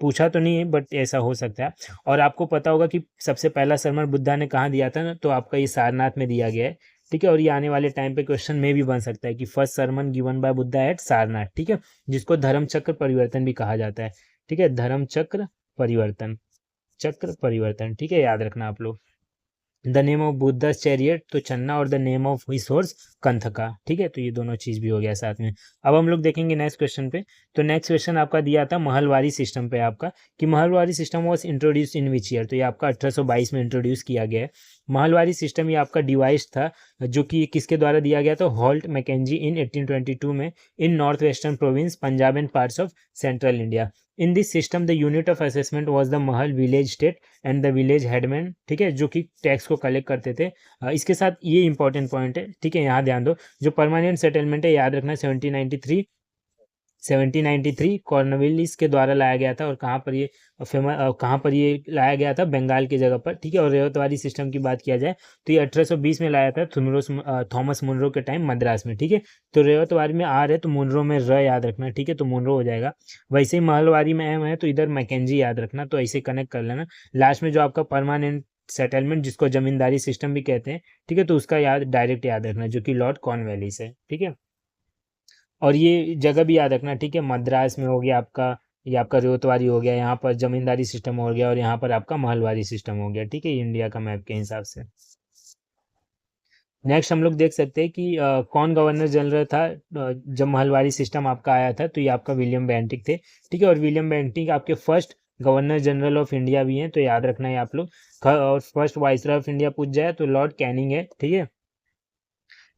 पूछा तो नहीं है बट ऐसा हो सकता है। और आपको पता होगा कि सबसे पहला सरमन बुद्धा ने कहाँ दिया था ना, तो आपका ये सारनाथ में दिया गया है, ठीक है। और ये आने वाले टाइम पे क्वेश्चन में भी बन सकता है कि first sermon given by Buddha at Sarnath, ठीक है, जिसको धर्म चक्र परिवर्तन भी कहा जाता है, ठीक है, धर्म चक्र परिवर्तन, चक्र परिवर्तन, ठीक है, याद रखना आप लोग। The name of Buddha's chariot, तो चन्ना, और the name of his horse Kanthaka, ठीक है। तो ये दोनों चीज भी हो गया साथ में। अब हम लोग देखेंगे नेक्स्ट क्वेश्चन पे। तो नेक्स्ट क्वेश्चन आपका दिया था महलवारी सिस्टम पे आपका, कि Mahalwari system was introduce in which year. तो ये आपका 1822 में इंट्रोड्यूस किया गया है। महलवारी सिस्टम ये आपका डिवाइस था जो कि किसके द्वारा दिया गया था, हॉल्ट मैकेंजी इन 1822 में in north western province Punjab and parts of central India. In this system the unit of assessment was the mahal village estate and the village headman, ठीक है, जो कि टैक्स को कलेक्ट करते थे। इसके साथ ये इंपॉर्टेंट पॉइंट है, ठीक है, यहाँ ध्यान दो, जो परमानेंट सेटलमेंट है याद रखना 1793 कॉर्नवालिस के द्वारा लाया गया था। और कहाँ पर ये कहाँ पर ये लाया गया था, बंगाल की जगह पर, ठीक है। और रेवतवारी सिस्टम की बात किया जाए तो ये 1820 में लाया था थॉमस मुनरो के टाइम मद्रास में, ठीक है। तो रेवतवारी में आर है तो मुनरो में र याद रखना, ठीक है, तो मुनरो हो जाएगा। वैसे ही महलवारी में एम है तो इधर मैकेंजी याद रखना, तो ऐसे कनेक्ट कर लेना। लास्ट में जो आपका परमानेंट सेटलमेंट जिसको जमींदारी सिस्टम भी कहते हैं, ठीक है, तो उसका डायरेक्ट याद रखना जो कि लॉर्ड कॉर्नवालिस है, ठीक है। और ये जगह भी याद रखना, ठीक है, मद्रास में हो गया आपका, ये आपका रेवतवारी हो गया, यहाँ पर जमींदारी सिस्टम हो गया, और यहाँ पर आपका महलवारी सिस्टम हो गया, ठीक है, इंडिया का मैप के हिसाब से। नेक्स्ट हम लोग देख सकते हैं कि कौन गवर्नर जनरल था जब महलवारी सिस्टम आपका आया था, तो ये आपका विलियम बेंटिक थे, ठीक है। और विलियम बेंटिक आपके first governor general of India भी हैं, तो याद रखना है आप लोग। और फर्स्ट वाइसरॉय ऑफ इंडिया पूछ जाए तो लॉर्ड कैनिंग है, ठीक है।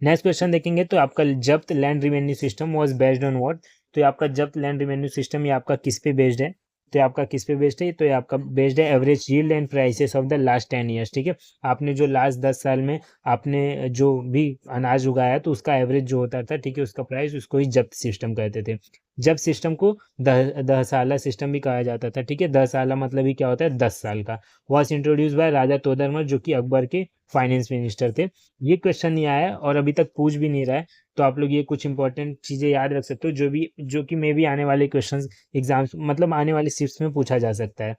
नेक्स्ट क्वेश्चन देखेंगे तो आपका जब्त land revenue system was based on what. तो ये आपका जब्त लैंड रिवेन्यू सिस्टम ये आपका किस पे बेस्ड है, तो ये आपका किस पे बेस्ड है, तो ये आपका बेस्ड है average yield and prices of the last 10 years, ठीक है। आपने जो लास्ट 10 साल में आपने जो भी अनाज उगाया तो उसका एवरेज जो होता था, ठीक है, उसका प्राइस, उसको ही जब्त सिस्टम कहते थे। जब्त सिस्टम को दहसाला सिस्टम भी कहा जाता था, ठीक है। दहसाला मतलब ही क्या होता है, 10 साल का। वॉज इंट्रोड्यूस बाय राजा तोदरमल जो कि अकबर के फाइनेंस मिनिस्टर थे। ये क्वेश्चन नहीं आया है और अभी तक पूछ भी नहीं रहा है, तो आप लोग ये कुछ इंपॉर्टेंट चीज़ें याद रख सकते हो जो कि मे भी आने वाले क्वेश्चंस एग्जाम्स मतलब आने वाले शिफ्ट्स में पूछा जा सकता है,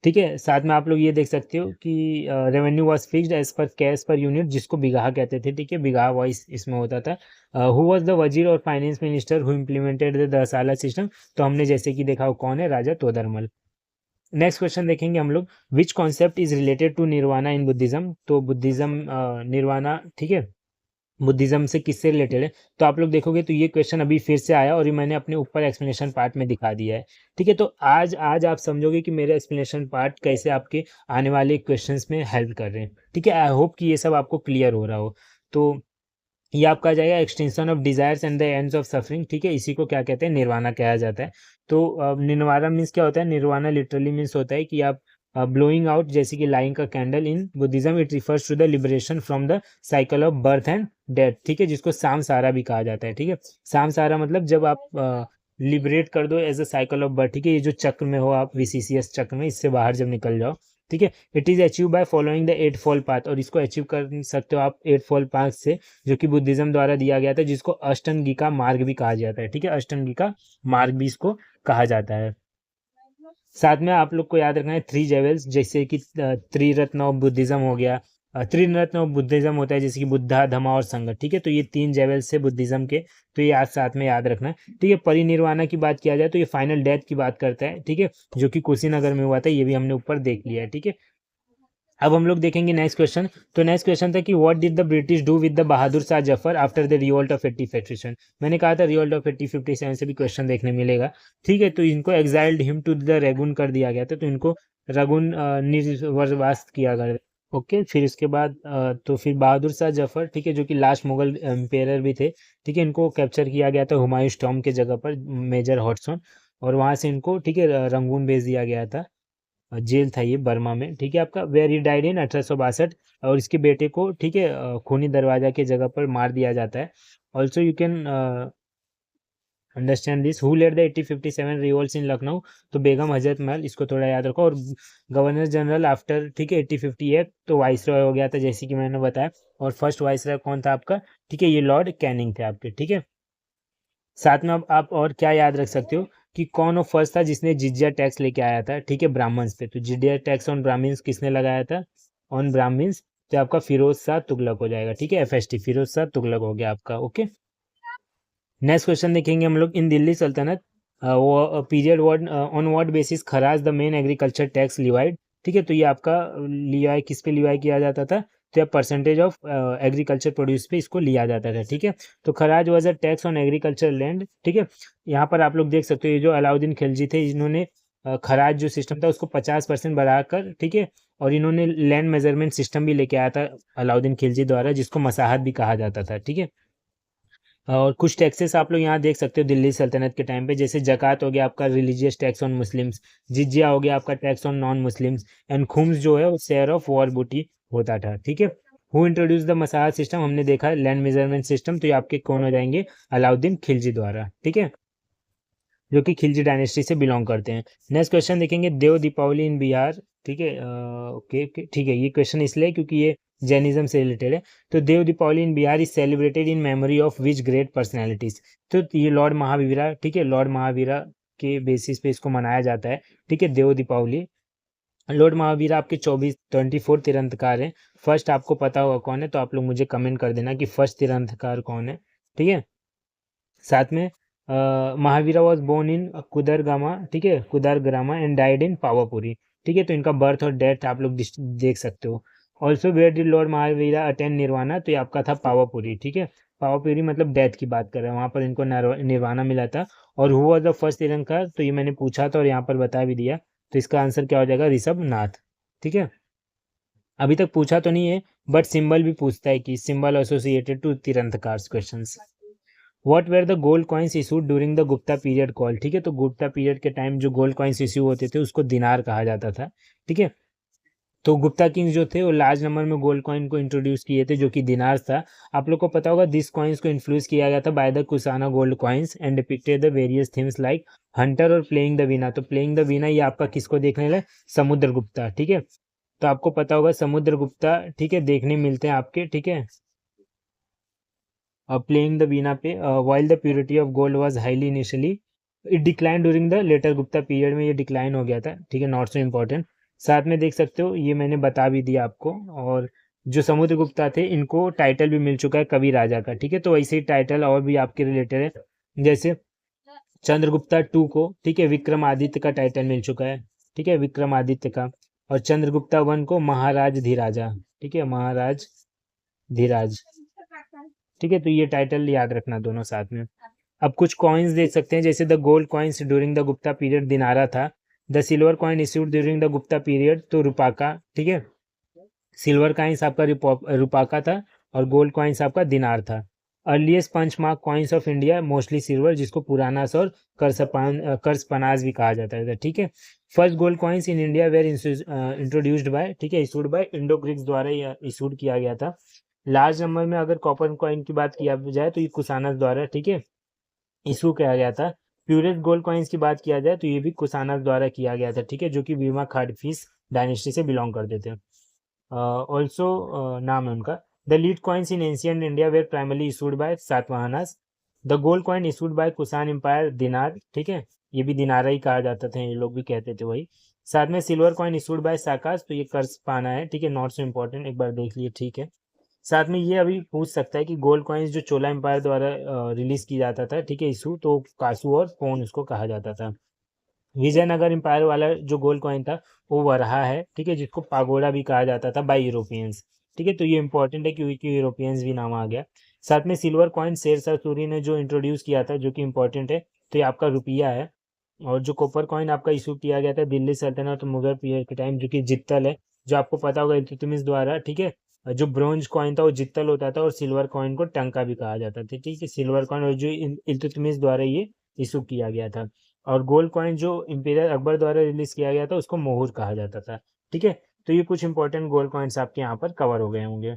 ठीक है। साथ में आप लोग ये देख सकते हो कि revenue was fixed as per cash per unit जिसको बिगहा कहते थे, ठीक है, बिगहा वॉइस इसमें होता था। हु वाज द वजीर और finance minister who implemented the dahsala system, तो हमने जैसे कि देखा वो कौन है, राजा तोदरमल। नेक्स्ट क्वेश्चन देखेंगे हम लोग, which concept is related to nirvana in Buddhism. तो बुद्धिज्म निर्वाणा, ठीक है, बुद्धिज्म से किससे रिलेटेड है। तो आप लोग देखोगे तो ये क्वेश्चन अभी फिर से आया और ये मैंने अपने ऊपर एक्सप्लेनेशन पार्ट में दिखा दिया है, ठीक है। तो आज आज आप समझोगे कि मेरे एक्सप्लेनेशन पार्ट कैसे आपके आने वाले क्वेश्चंस में हेल्प कर रहे हैं, ठीक है। आई होप कि ये सब आपको क्लियर हो रहा हो। तो ये आपका आ जाएगा extension of desires and the ends of suffering, ठीक है, इसी को क्या कहते हैं, निर्वाणा कहा जाता है। तो निर्वाणा मीन्स क्या होता है, निर्वाणा लिटरली मीन्स होता है कि आप ब्लोइंग आउट, जैसे कि लाइंग का candle in Buddhism it refers to the liberation from the cycle of birth and death, ठीक है, जिसको सामसारा भी कहा जाता है, ठीक है। सामसारा मतलब जब आप लिबरेट कर दो as a cycle of birth, ठीक है, ये जो चक्र में हो आप, VCCS चक्र में, इससे बाहर जब निकल जाओ, ठीक है। It is achieve by following the 8 fall path, और इसको अचीव कर सकते हो आप 8 फॉल पाथ से, जो कि बुद्धिज्म द्वारा दिया गया था, जिसको अष्टांगिका मार्ग भी कहा जाता है, ठीक है, अष्टांगिका मार्ग भी इसको कहा जाता है। साथ में आप लोग को याद रखना है 3 जेवल्स, जैसे कि त्रिरत्न ऑफ बुद्धिज्म हो गया, त्रिरत्न ऑफ बुद्धिज्म होता है जैसे कि बुद्धा, धम्मा और संघ, ठीक है। तो ये 3 जेवल्स है बुद्धिज्म के, तो ये आज साथ में याद रखना है, ठीक है। परिनिर्वाणा की बात किया जाए तो ये फाइनल डेथ की बात करता है, ठीक है, जो कि कुशीनगर में हुआ था, ये भी हमने ऊपर देख लिया है, ठीक है। अब हम लोग देखेंगे नेक्स्ट क्वेश्चन। तो नेक्स्ट क्वेश्चन था कि what did the British do with the Bahadur Shah Zafar after the revolt of 8057। मैंने कहा था रिवोल्ट ऑफ 8057 से भी क्वेश्चन देखने मिलेगा, ठीक है। तो इनको एग्जाइल्ड हिम टू द रेगुन कर दिया गया था, तो इनको रगुन निर्वासित किया गया। ओके, फिर इसके बाद तो फिर बहादुर शाह जफर, ठीक है, जो कि लास्ट मुगल एम्पेयर भी थे, ठीक है, इनको कैप्चर किया गया था हुमायूं टॉम के जगह पर, मेजर हॉटसन, और वहां से इनको, ठीक है, रंगून भेज दिया गया था, जेल था ये बर्मा में, ठीक है आपका, वेयर ही डाइड इन 1862, और इसके बेटे को, ठीक है, खूनी दरवाजा के जगह पर मार दिया जाता है। Also you can understand this, who led the 1857 revolts in Lucknow, तो बेगम हजरत महल, इसको थोड़ा याद रखो। और गवर्नर जनरल आफ्टर, ठीक है, 1858, तो वाइस रॉय हो गया था जैसे कि मैंने बताया, और फर्स्ट वाइस रॉय कौन था आपका, ठीक है, ये लॉर्ड कैनिंग थे आपके, ठीक है। साथ में अब आप और क्या याद रख सकते हो कि कौन वो फर्स्ट था जिसने जिजिया टैक्स लेके आया था, ठीक है, ब्राह्मण्स पे, तो जिजिया टैक्स ऑन ब्राह्मण्स किसने लगाया था, ऑन ब्राह्मण्स, तो आपका फिरोज शाह तुगलक हो जाएगा, ठीक है, FST फिरोज शाह तुगलक हो गया आपका। ओके, नेक्स्ट क्वेश्चन देखेंगे हम लोग। इन दिल्ली सल्तनत वो period word on what basis kharaj the main agriculture tax levied, ठीक है, तो ये आपका लिवाई किस पे लिवाई किया जाता था, तो या परसेंटेज ऑफ एग्रीकल्चर प्रोड्यूस पे इसको लिया जाता था, ठीक है। तो kharaj was a tax on agriculture land, ठीक है। यहाँ पर आप लोग देख सकते हो ये जो अलाउद्दीन खिलजी थे, इन्होंने खराज जो सिस्टम था उसको 50% बढ़ाकर, ठीक है, और इन्होंने लैंड मेजरमेंट सिस्टम भी लेके आया था अलाउद्दीन खिलजी द्वारा, जिसको मसाहत भी कहा जाता था, ठीक है। और कुछ टैक्सेस आप लोग यहाँ देख सकते हो दिल्ली सल्तनत के टाइम पे, जैसे जक़ात हो गया आपका, रिलीजियस टैक्स ऑन मुस्लिम्स, जिजिया हो गया आपका, tax on non Muslims, and खुम्स जो है वो शेयर ऑफ वॉर बूटी होता था, ठीक है। हु इंट्रोड्यूस द मसाहा सिस्टम, हमने देखा लैंड मेजरमेंट सिस्टम, तो ये आपके कौन हो जाएंगे, अलाउद्दीन खिलजी द्वारा, ठीक है, जो कि खिलजी डायनेस्टी से बिलोंग करते हैं। नेक्स्ट क्वेश्चन देखेंगे, देव दीपावली इन बिहार, ठीक है, ओके ठीक है, ये क्वेश्चन इसलिए क्योंकि ये जैनिज्म से रिलेटेड है। तो Dev Deepawali in Bihar is celebrated in memory of which great personalities, तो ये लॉर्ड महावीरा, ठीक है, लॉर्ड महावीरा के बेसिस पे इसको मनाया जाता है, ठीक है, देव दीपावली। लॉर्ड महावीरा आपके 24 तीर्थंकर हैं। फर्स्ट आपको पता होगा कौन है, तो आप लोग मुझे कमेंट कर देना कि फर्स्ट तीर्थंकर कौन है, ठीक है। साथ में महावीरा वॉज बोर्न इन कुदरगामा, ठीक है, कुदरग्रामा, एंड डाइड इन पावापुरी, ठीक है। तो इनका बर्थ और डेथ आप लोग देख सकते हो। Also where did lord Mahavira attend nirvana, तो ये आपका था पावापुरी, ठीक है। पावापुरी मतलब डेथ की बात कर रहे हैं, वहाँ पर इनको निर्वाणा मिला था। और हु वॉज द फर्स्ट तीर्थंकर, तो ये मैंने पूछा था और यहाँ पर बता भी दिया, तो इसका आंसर क्या हो जाएगा, ऋषभ नाथ, ठीक है। अभी तक पूछा तो नहीं है, बट सिंबल भी पूछता है कि सिंबल एसोसिएटेड टू तीर्थंकर questions. What were the gold coins issued during the Gupta period call, ठीक है, तो गुप्ता पीरियड के टाइम जो गोल्ड कॉइन्स इश्यू होते थे उसको दिनार कहा जाता था, ठीक है। तो गुप्ता किंग्स जो थे वो लार्ज नंबर में गोल्ड कॉइन को इंट्रोड्यूस किए थे, जो कि दिनार था। आप लोग को पता होगा दिस कॉइन्स को इन्फ्लुएंस किया गया था by the Kushana gold coins and depicted the various themes like Hunter और प्लेइंग द वीणा, तो प्लेइंग द वीणा ये आपका किसको देखने लगे, समुद्रगुप्ता, ठीक है। तो आपको पता होगा समुद्रगुप्ता, ठीक है, देखने मिलते हैं आपके, ठीक है, प्लेइंग द वीणा पे, while the purity of gold was highly initially, it decline during the later Gupta period में ये डिक्लाइन हो गया था, ठीक है, नॉट सो इम्पोर्टेंट। साथ में देख सकते हो ये मैंने बता भी दिया आपको। और जो समुद्रगुप्ता थे इनको टाइटल भी मिल चुका है कवि राजा का, ठीक है, तो वैसे ही टाइटल और भी आपके रिलेटेड है, जैसे चंद्रगुप्ता टू को, ठीक है, विक्रमादित्य का टाइटल मिल चुका है, ठीक है, विक्रमादित्य का। और चंद्रगुप्ता वन को महाराज धीराजा, ठीक है, महाराज धीराज, ठीक है, तो ये टाइटल याद रखना दोनों साथ में। अब कुछ कॉइन्स देख सकते हैं, जैसे the gold coins during the Gupta period dinara था, the silver coin issued during the Gupta period तो रूपाका, ठीक है, सिल्वर कॉइन्स आपका रूपाका था और गोल्ड कॉइन्स आपका दिनार था। Earliest punch mark coins of India mostly silver, जिसको पुरानास और कर्सपनास भी कहा जाता है, ठीक है। First gold coins in India were introduced by, ठीक है, इशूड बाय इंडो ग्रीक्स द्वारा इशूड किया गया था। लार्ज नंबर में अगर कॉपर कॉइन की बात किया जाए तो ये कुसानस द्वारा, ठीक है, इशू किया गया था। प्यूरेस्ट गोल्ड कॉइन्स की बात किया जाए तो ये भी कुशानक द्वारा किया गया था, ठीक है, जो कि वीमा खाडफीस डायनेस्टी से बिलोंग करते थे। ऑल्सो नाम है उनका। The lead coins in ancient India were primarily issued by Satavahanas. The gold coin issued by Kushan empire dinar, ठीक है, ये भी दिनारा ही कहा जाता था, ये लोग भी कहते थे वही। साथ में सिल्वर कॉइन इशूड बाय साकास, तो ये कर्ज पाना है, ठीक है, नॉट सो इम्पोर्टेंट, एक बार देख लिए, ठीक है। साथ में ये अभी पूछ सकता है कि गोल्ड कॉइन्स जो चोला एम्पायर द्वारा रिलीज किया जाता था, ठीक है, इशू, तो कासू और पोन उसको कहा जाता था। विजयनगर एम्पायर वाला जो गोल्ड कॉइन था वो वरहा है, ठीक है, जिसको पागोडा भी कहा जाता था बाय यूरोपियंस, ठीक है, तो ये इंपॉर्टेंट है क्योंकि यूरोपियंस भी नाम आ गया। साथ में सिल्वर कॉइन शेरशाह सूरी ने जो इंट्रोड्यूस किया था, जो कि इंपॉर्टेंट है, तो ये आपका रुपया है। और जो कॉपर कॉइन आपका इशू किया गया था दिल्ली सल्तनत और मुगल पीरियड के टाइम, जो कि जित्तल है, जो आपको पता होगा इल्तुतमिश द्वारा, ठीक है। जो ब्रोंज कॉइन था वो जित्तल होता था और सिल्वर कॉइन को टंका भी कहा जाता था, ठीक है, सिल्वर कॉइन, और जो इल्तुतमिश द्वारा ये इशू किया गया था। और गोल्ड कॉइन जो इंपीरियल अकबर द्वारा रिलीज किया गया था उसको मोहर कहा जाता था, ठीक है। तो ये कुछ इंपॉर्टेंट गोल्ड कॉइन्स आपके यहाँ पर कवर हो गए होंगे।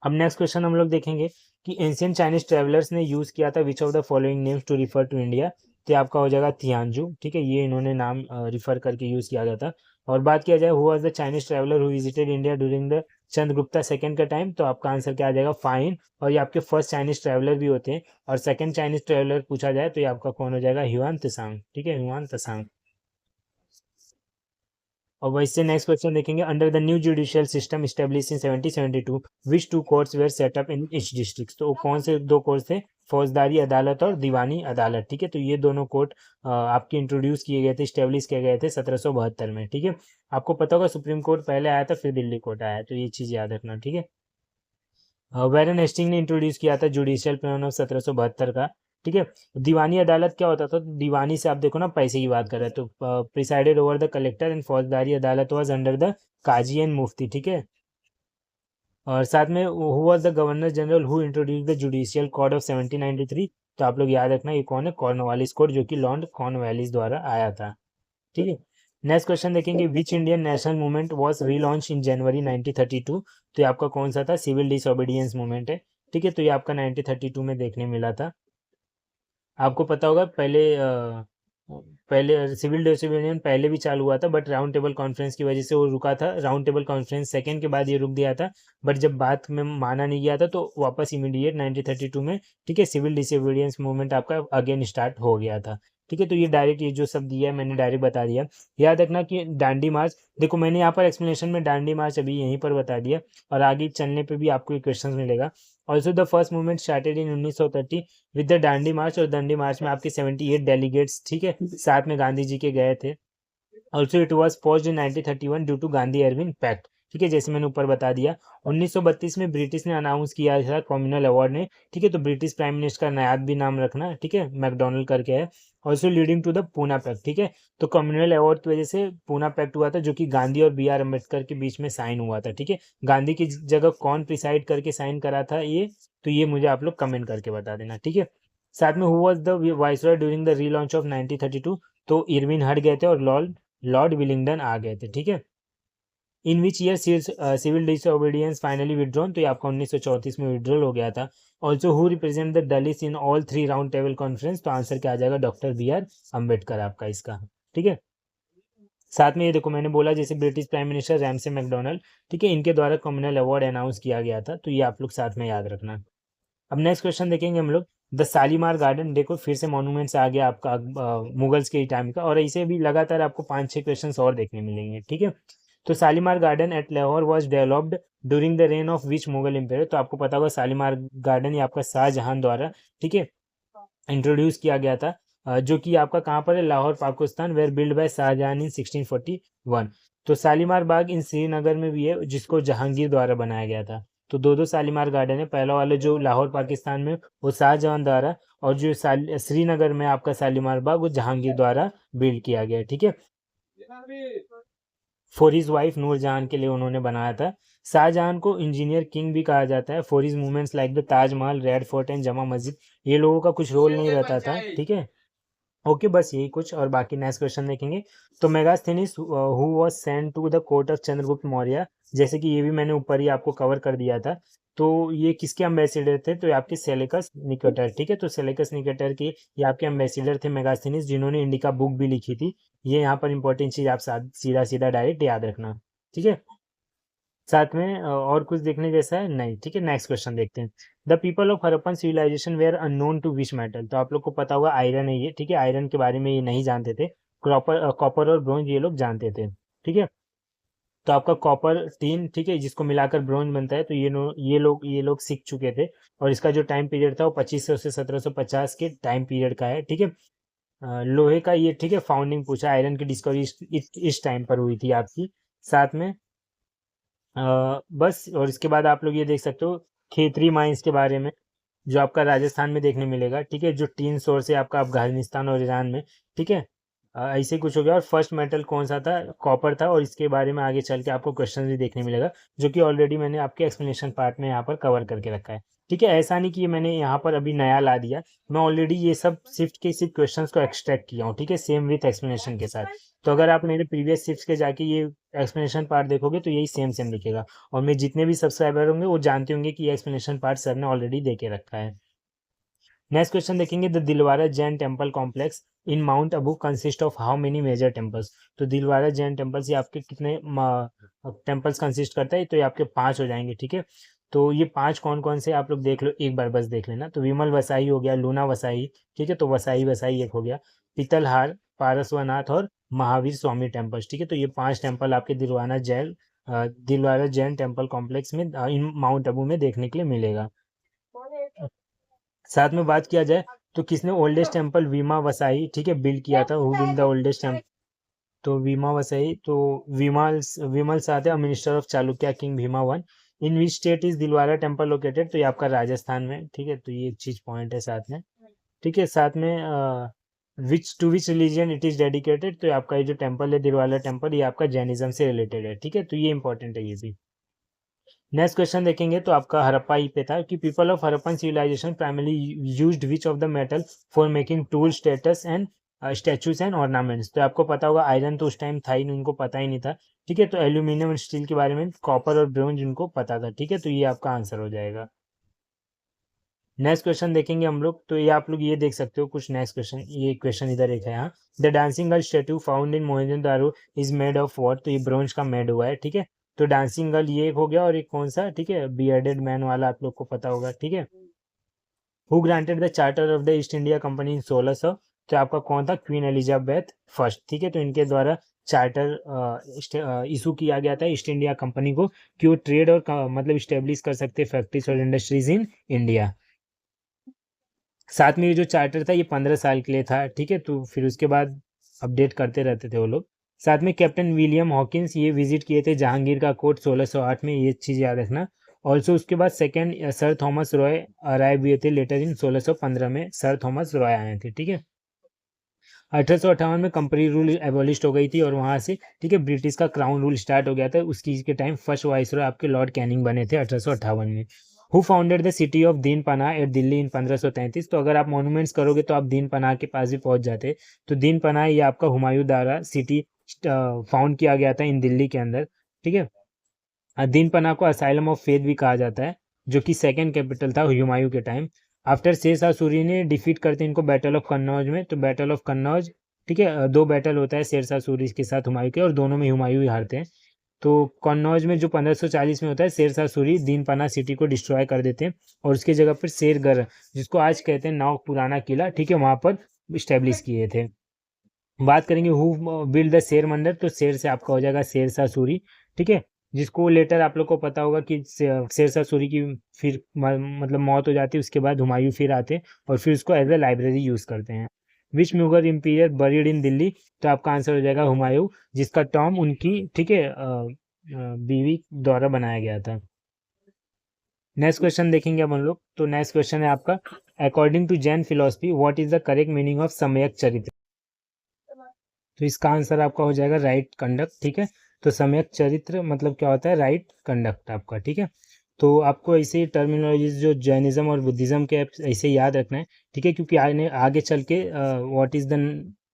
अब नेक्स्ट क्वेश्चन हम लोग देखेंगे कि एंशियंट चाइनीज ट्रेवलर्स ने यूज किया था which of the following names to refer to India, तो आपका हो जाएगा थियानजू, ठीक है, ये इन्होंने नाम रिफर करके यूज किया गया था। और बात किया जाए who was the Chinese traveller who visited India during the Chandragupta second का टाइम, तो आपका आंसर क्या आ जाएगा, फाइन। और ये आपके फर्स्ट चाइनीज ट्रेवलर भी होते हैं। और सेकंड चाइनीज ट्रेवलर पूछा जाए तो ये आपका कौन हो जाएगा, ह्यूआन त्सांग, ठीक है, ह्यूआन त्सांग। और वैसे नेक्स्ट क्वेश्चन देखेंगे, under the new judicial system establish in 1772 which two courts were set up in each district, तो कौन से दो कोर्ट थे, फौजदारी अदालत और दीवानी अदालत, ठीक है, तो ये दोनों कोर्ट आपके इंट्रोड्यूस किए गए थे, स्टेब्लिश किए गए थे 1772 में, ठीक है। आपको पता होगा सुप्रीम कोर्ट पहले आया था, फिर दिल्ली कोर्ट आया, तो ये चीज़ याद रखना, ठीक है। वैरन हेस्टिंग ने इंट्रोड्यूस किया था जुडिशियल प्लान ऑफ 1772 का, ठीक है। दीवानी अदालत क्या होता था, तो दीवानी से आप देखो ना पैसे की बात कर रहे हैं, तो presided over the collector, and faujdari adalat was under the qazi and mufti, ठीक है। और साथ में who was the governor general who introduce the judicial code of 1793, तो आप लोग याद रखना ये कौन है, कॉर्नवालिस कोड, जो कि लॉर्ड कॉर्नवालिस द्वारा आया था, ठीक है। नेक्स्ट क्वेश्चन देखेंगे, which Indian national movement was relaunch in January 1932, तो ये आपका कौन सा था, सिविल डिसोबीडियंस मूवमेंट है, ठीक है, तो ये आपका 1932 में देखने मिला था। आपको पता होगा पहले सिविल डिसोबीडियंस पहले भी चालू हुआ था, बट राउंड टेबल कॉन्फ्रेंस की वजह से वो रुका था, राउंड टेबल कॉन्फ्रेंस सेकंड के बाद ये रुक गया था। बट जब बात में माना नहीं गया था तो वापस इमीडिएट 1932 में, ठीक है, सिविल डिसोबीडियंस मूवमेंट आपका अगेन स्टार्ट हो गया था, ठीक है। तो ये डायरेक्ट ये जो सब दिया है मैंने डायरेक्ट बता दिया। याद रखना कि दांडी मार्च, देखो मैंने यहाँ पर एक्सप्लेनेशन में दांडी मार्च अभी यहीं पर बता दिया, और आगे चलने पे भी आपको ये क्वेश्चन मिलेगा। Also the first movement started in 1930 with the Dandi march, और दांडी मार्च में आपके 78 डेलीगेट्स, ठीक है, साथ में गांधी जी के गए थे। Also it was posed in 1931 due to Gandhi Irwin pact, ठीक है, जैसे मैंने ऊपर बता दिया। 1932 में ब्रिटिश ने अनाउंस किया था कम्युनल अवार्ड ने, ठीक है, तो ब्रिटिश प्राइम मिनिस्टर का नायाब भी नाम रखना, ठीक है, मैकडोनल्ड करके है। Also leading to the Poona pact, ठीक है, तो कम्युनल अवार्ड की वजह से पूना पैक्ट हुआ था, जो कि गांधी और बी आर अम्बेडकर के बीच में साइन हुआ था, ठीक है। गांधी की जगह कौन प्रिसाइड करके साइन करा था ये, तो ये मुझे आप लोग कमेंट करके बता देना, ठीक है। साथ में who was the viceroy during the relaunch of 1932, तो इरविन हट गए थे और लॉर्ड विलिंगडन आ गए थे, ठीक है। In which year civil disobedience finally withdrawn, तो ये आपका 1934 में विड्रॉल हो गया था। Also who represent the Dalits in all 3 round table conference, तो आंसर क्या आ जाएगा, डॉक्टर बी आर अम्बेडकर आपका इसका, ठीक है। साथ में ये देखो मैंने बोला जैसे British prime minister Ramsay McDonald, ठीक है, इनके द्वारा कम्युनल अवार्ड अनाउंस किया गया था, तो ये आप लोग साथ में याद रखना। अब नेक्स्ट क्वेश्चन देखेंगे हम लोग, द शालीमार गार्डन, देखो फिर से मॉन्यूमेंट्स आ गया आपका मुगल्स के टाइम का, और ऐसे भी लगातार आपको 5-6 क्वेश्चन और देखने मिलेंगे, ठीक है। तो Shalimar garden at Lahore was developed during the reign of which Mughal empire, तो आपको पता होगा शालीमार गार्डन ये आपका शाहजहां द्वारा, ठीक है, इंट्रोड्यूस किया गया था, जो कि आपका कहाँ पर है, Lahore Pakistan, where build by Shahjahan in 1641। तो शालीमार बाग इन श्रीनगर में भी है, जिसको जहांगीर द्वारा बनाया गया था। तो दो दो शालीमार गार्डन है, पहला वाला जो लाहौर पाकिस्तान में वो शाहजहां द्वारा, और जो श्रीनगर में आपका शालीमार बाग वो जहांगीर द्वारा बिल्ड किया गया है, ठीक है। फॉर हिज वाइफ नूरजहां के लिए उन्होंने बनाया था। शाहजहां को इंजीनियर किंग भी कहा जाता है। For his movements like the Taj Mahal, red fort and जमा मस्जिद, ये लोगों का कुछ रोल नहीं रहता था, ठीक है। ओके बस यही कुछ, और बाकी नेक्स्ट क्वेश्चन देखेंगे। तो Megasthenes who was sent to the court of Chandragupta Maurya, जैसे कि ये भी मैंने ऊपर ही आपको कवर कर दिया था, तो ये किसके एम्बेसडर थे? तो ये आपके सेलेकस निकेटर, ठीक है। तो सेलेकस निकेटर के ये आपके एम्बेसडर थे मेगास्थनीज, जिन्होंने इंडिका बुक भी लिखी थी। ये यहाँ पर इंपॉर्टेंट चीज आप सीधा सीधा डायरेक्ट याद रखना, ठीक है। साथ में और कुछ देखने जैसा है नहीं, ठीक है। नेक्स्ट क्वेश्चन देखते हैं। The people of Harappan civilisation were unknown to which metal? तो आप लोग को पता होगा आयरन है ये, ठीक है। आयरन के बारे में ये नहीं जानते थे। कॉपर और ब्रोंज ये लोग जानते थे, ठीक है। तो आपका कॉपर टीन, ठीक है, जिसको मिलाकर ब्रोंज बनता है, तो ये लोग सीख चुके थे। और इसका जो टाइम पीरियड था वो 2500 से 1750 के टाइम पीरियड का है, ठीक है। लोहे का ये, ठीक है, फाउंडिंग पूछा, आयरन की डिस्कवरी इस टाइम पर हुई थी आपकी। साथ में बस, और इसके बाद आप लोग ये देख सकते हो खेतरी माइंस के बारे में, जो आपका राजस्थान में देखने मिलेगा, ठीक है। जो टीन सोर्स है आपका अफगानिस्तान और ईरान में, ठीक है। ऐसे कुछ हो गया। और फर्स्ट मेटल कौन सा था? कॉपर था। और इसके बारे में आगे चल के आपको क्वेश्चन भी देखने मिलेगा, जो कि ऑलरेडी मैंने आपके एक्सप्लेनेशन पार्ट में यहाँ पर कवर करके रखा है, ठीक है। ऐसा नहीं कि ये मैंने यहाँ पर अभी नया ला दिया, मैं ऑलरेडी ये सब सिर्फ के सिर्फ क्वेश्चंस को एक्सट्रैक्ट किया हूँ, ठीक है, सेम विथ एक्सप्लेनेशन के साथ। तो अगर आप मेरे प्रीवियस शिफ्ट के जाके ये एक्सप्लेनेशन पार्ट देखोगे तो यही सेम सेम दिखेगा। और मैं जितने भी सब्सक्राइबर होंगे वो जानते होंगे कि ये एक्सप्लेनेशन पार्ट सर ने ऑलरेडी दे के रखा है। नेक्स्ट क्वेश्चन देखेंगे। The Dilwara Jain temple complex in mount Abu consist of how many major temples? तो दिलवारा जैन टेम्पल्स ये आपके कितने टेम्पल्स कंसिस्ट करता है? तो ये आपके 5 हो जाएंगे, ठीक है। तो ये 5 कौन कौन से आप लोग देख लो, एक बार बस देख लेना। तो विमल वसाई हो गया, लूना वसाई, ठीक है। तो वसाई वसाई एक हो गया, पीतलहार, पारसवनाथ और महावीर स्वामी टेम्पल्स, ठीक है। तो ये 5 टेम्पल आपके दिलवारा जैन टेम्पल कॉम्प्लेक्स में इन माउंट अबू में देखने के लिए मिलेगा। साथ में बात किया जाए तो किसने ओल्डेस्ट टेम्पल वीमा वसाई, ठीक है, बिल्ड किया था? Who build the oldest temple? तो वीमा वसाई, तो विमल विमल साथ है, minister of Chalukya king Bhima one. In which state is Dilwara temple located? तो ये आपका राजस्थान में, ठीक है। तो ये एक चीज पॉइंट है साथ में, ठीक है। साथ में विच रिलीजन इट इज डेडिकेटेड? तो ये आपका ये जो टेम्पल है दिलवारा टेम्पल, ये आपका जैनिज्म से रिलेटेड है, ठीक है। तो ये इंपॉर्टेंट है ये भी। नेक्स्ट क्वेश्चन देखेंगे तो आपका हड़प्पा ही पे था कि people of Harappan civilization primarily used which of the metal for making tool status and statues and ornaments? तो आपको पता होगा आयरन तो उस टाइम था ही नहीं, उनको पता ही नहीं था, ठीक है। तो एल्यूमिनियम और स्टील के बारे में कॉपर और ब्रोंज उनको पता था, ठीक है। तो ये आपका आंसर हो जाएगा। नेक्स्ट क्वेश्चन देखेंगे हम लोग, तो ये आप लोग ये देख सकते हो कुछ। नेक्स्ट क्वेश्चन, ये क्वेश्चन इधर एक है यहाँ। The dancing girl statue found in Mohenjodaro is made of what? तो ये ब्रोंज का मेड हुआ है, ठीक है। तो डांसिंग गर्ल ये एक हो गया, और एक कौन सा, ठीक है, बियर्डेड मैन वाला आप लोग को पता होगा, ठीक है। Who granted the charter of the east India company इन 1600? तो आपका कौन था? क्वीन एलिजाबेथ फर्स्ट, ठीक है। तो इनके द्वारा चार्टर इशू किया गया था ईस्ट इंडिया कंपनी को कि वो ट्रेड और मतलब स्टेब्लिश कर सकते फैक्ट्रीज और इंडस्ट्रीज इन इंडिया। साथ में ये जो चार्टर था ये 15 साल के लिए था, ठीक है। तो फिर उसके बाद अपडेट करते रहते थे वो लोग। साथ में कैप्टन विलियम हॉकिंस ये विजिट किए थे जहांगीर का कोर्ट 1608 में, ये चीज़ याद रखना। ऑल्सो उसके बाद second sir Thomas Roy arrive हुए थे लेटर इन 1615 में, सर थॉमस रॉय आए थे, ठीक है। 1858 में कंपनी रूल एबॉलिश हो गई थी और वहाँ से, ठीक है, ब्रिटिश का क्राउन रूल स्टार्ट हो गया था। उसकी के टाइम फर्स्ट वाइसरॉय आपके लॉर्ड कैनिंग बने थे 1858 में। Who founded the city of दीन पनाह एट दिल्ली इन 1533? तो अगर आप मॉन्यूमेंट्स करोगे तो आप दीन पनाह के पास भी पहुंच जाते। तो दीन पनाह ये आपका हुमायूं द्वारा सिटी फाउंड किया गया था इन दिल्ली के अंदर, ठीक है। दीन पनाह को असाइलम ऑफ फेथ भी कहा जाता है, जो कि सेकेंड कैपिटल था हुमायूं के टाइम। आफ्टर शेरशाह सूरी ने डिफीट करते इनको बैटल ऑफ कन्नौज में। तो बैटल ऑफ कन्नौज, ठीक है, 2 बैटल होता है शेरशाह सूरी के साथ हुमायूं के, और दोनों में हुमायूं ही हारते हैं। तो कन्नौज में जो 1540 में होता है, शेरशाह सूरी दीन पनाह सिटी को डिस्ट्रॉय कर देते हैं और उसकी जगह पर शेरगढ़, जिसको आज कहते हैं नौ पुराना किला, ठीक है, वहां पर स्टेब्लिश किए थे। बात करेंगे हु बिल्ड द शेर मंदिर, तो शेर से आपका हो जाएगा शेरशाह सूरी, ठीक है, जिसको लेटर आप लोग को पता होगा कि शेरशाह सूरी की फिर मतलब मौत हो जाती है, उसके बाद हुमायूं फिर आते और फिर उसको एज ए लाइब्रेरी यूज करते हैं। Which Mughal emperor buried in Delhi? तो आपका आंसर हो जाएगा हुमायूं, जिसका टॉम उनकी, ठीक है, बीवी द्वारा बनाया गया था। नेक्स्ट क्वेश्चन देखेंगे हम लोग, तो नेक्स्ट क्वेश्चन है आपका, according to Jain philosophy what is the correct meaning of samyak charitra? तो इसका आंसर आपका हो जाएगा राइट कंडक्ट, ठीक है। तो सम्यक चरित्र मतलब क्या होता है? राइट कंडक्ट आपका, ठीक है। तो आपको ऐसे टर्मिनोलॉजी जो जैनिज्म और बुद्धिज्म के ऐसे याद रखना है, ठीक है, क्योंकि आगे चल के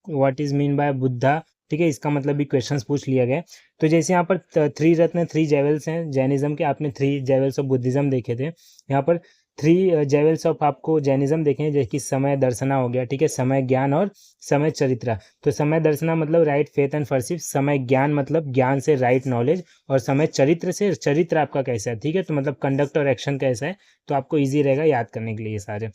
what is mean by Buddha ठीक है, इसका मतलब भी क्वेश्चंस पूछ लिया गया। तो जैसे यहाँ पर 3 रत्न 3 जेवल्स हैं जैनिज्म के, आपने 3 जेवल्स ऑफ बुद्धिज्म देखे थे, यहाँ पर 3 जेवल्स ऑफ आपको जैनिज्म देखे हैं, जैसे कि समय दर्शना हो गया, ठीक है, समय ज्ञान और समय चरित्रा। तो समय दर्शना मतलब राइट फेथ एंड फर्सिव, समय ज्ञान मतलब ज्ञान से राइट नॉलेज, और समय चरित्र से चरित्र आपका कैसा है, ठीक है, तो मतलब कंडक्ट और एक्शन कैसा है। तो आपको ईजी रहेगा याद करने के लिए ये सारे।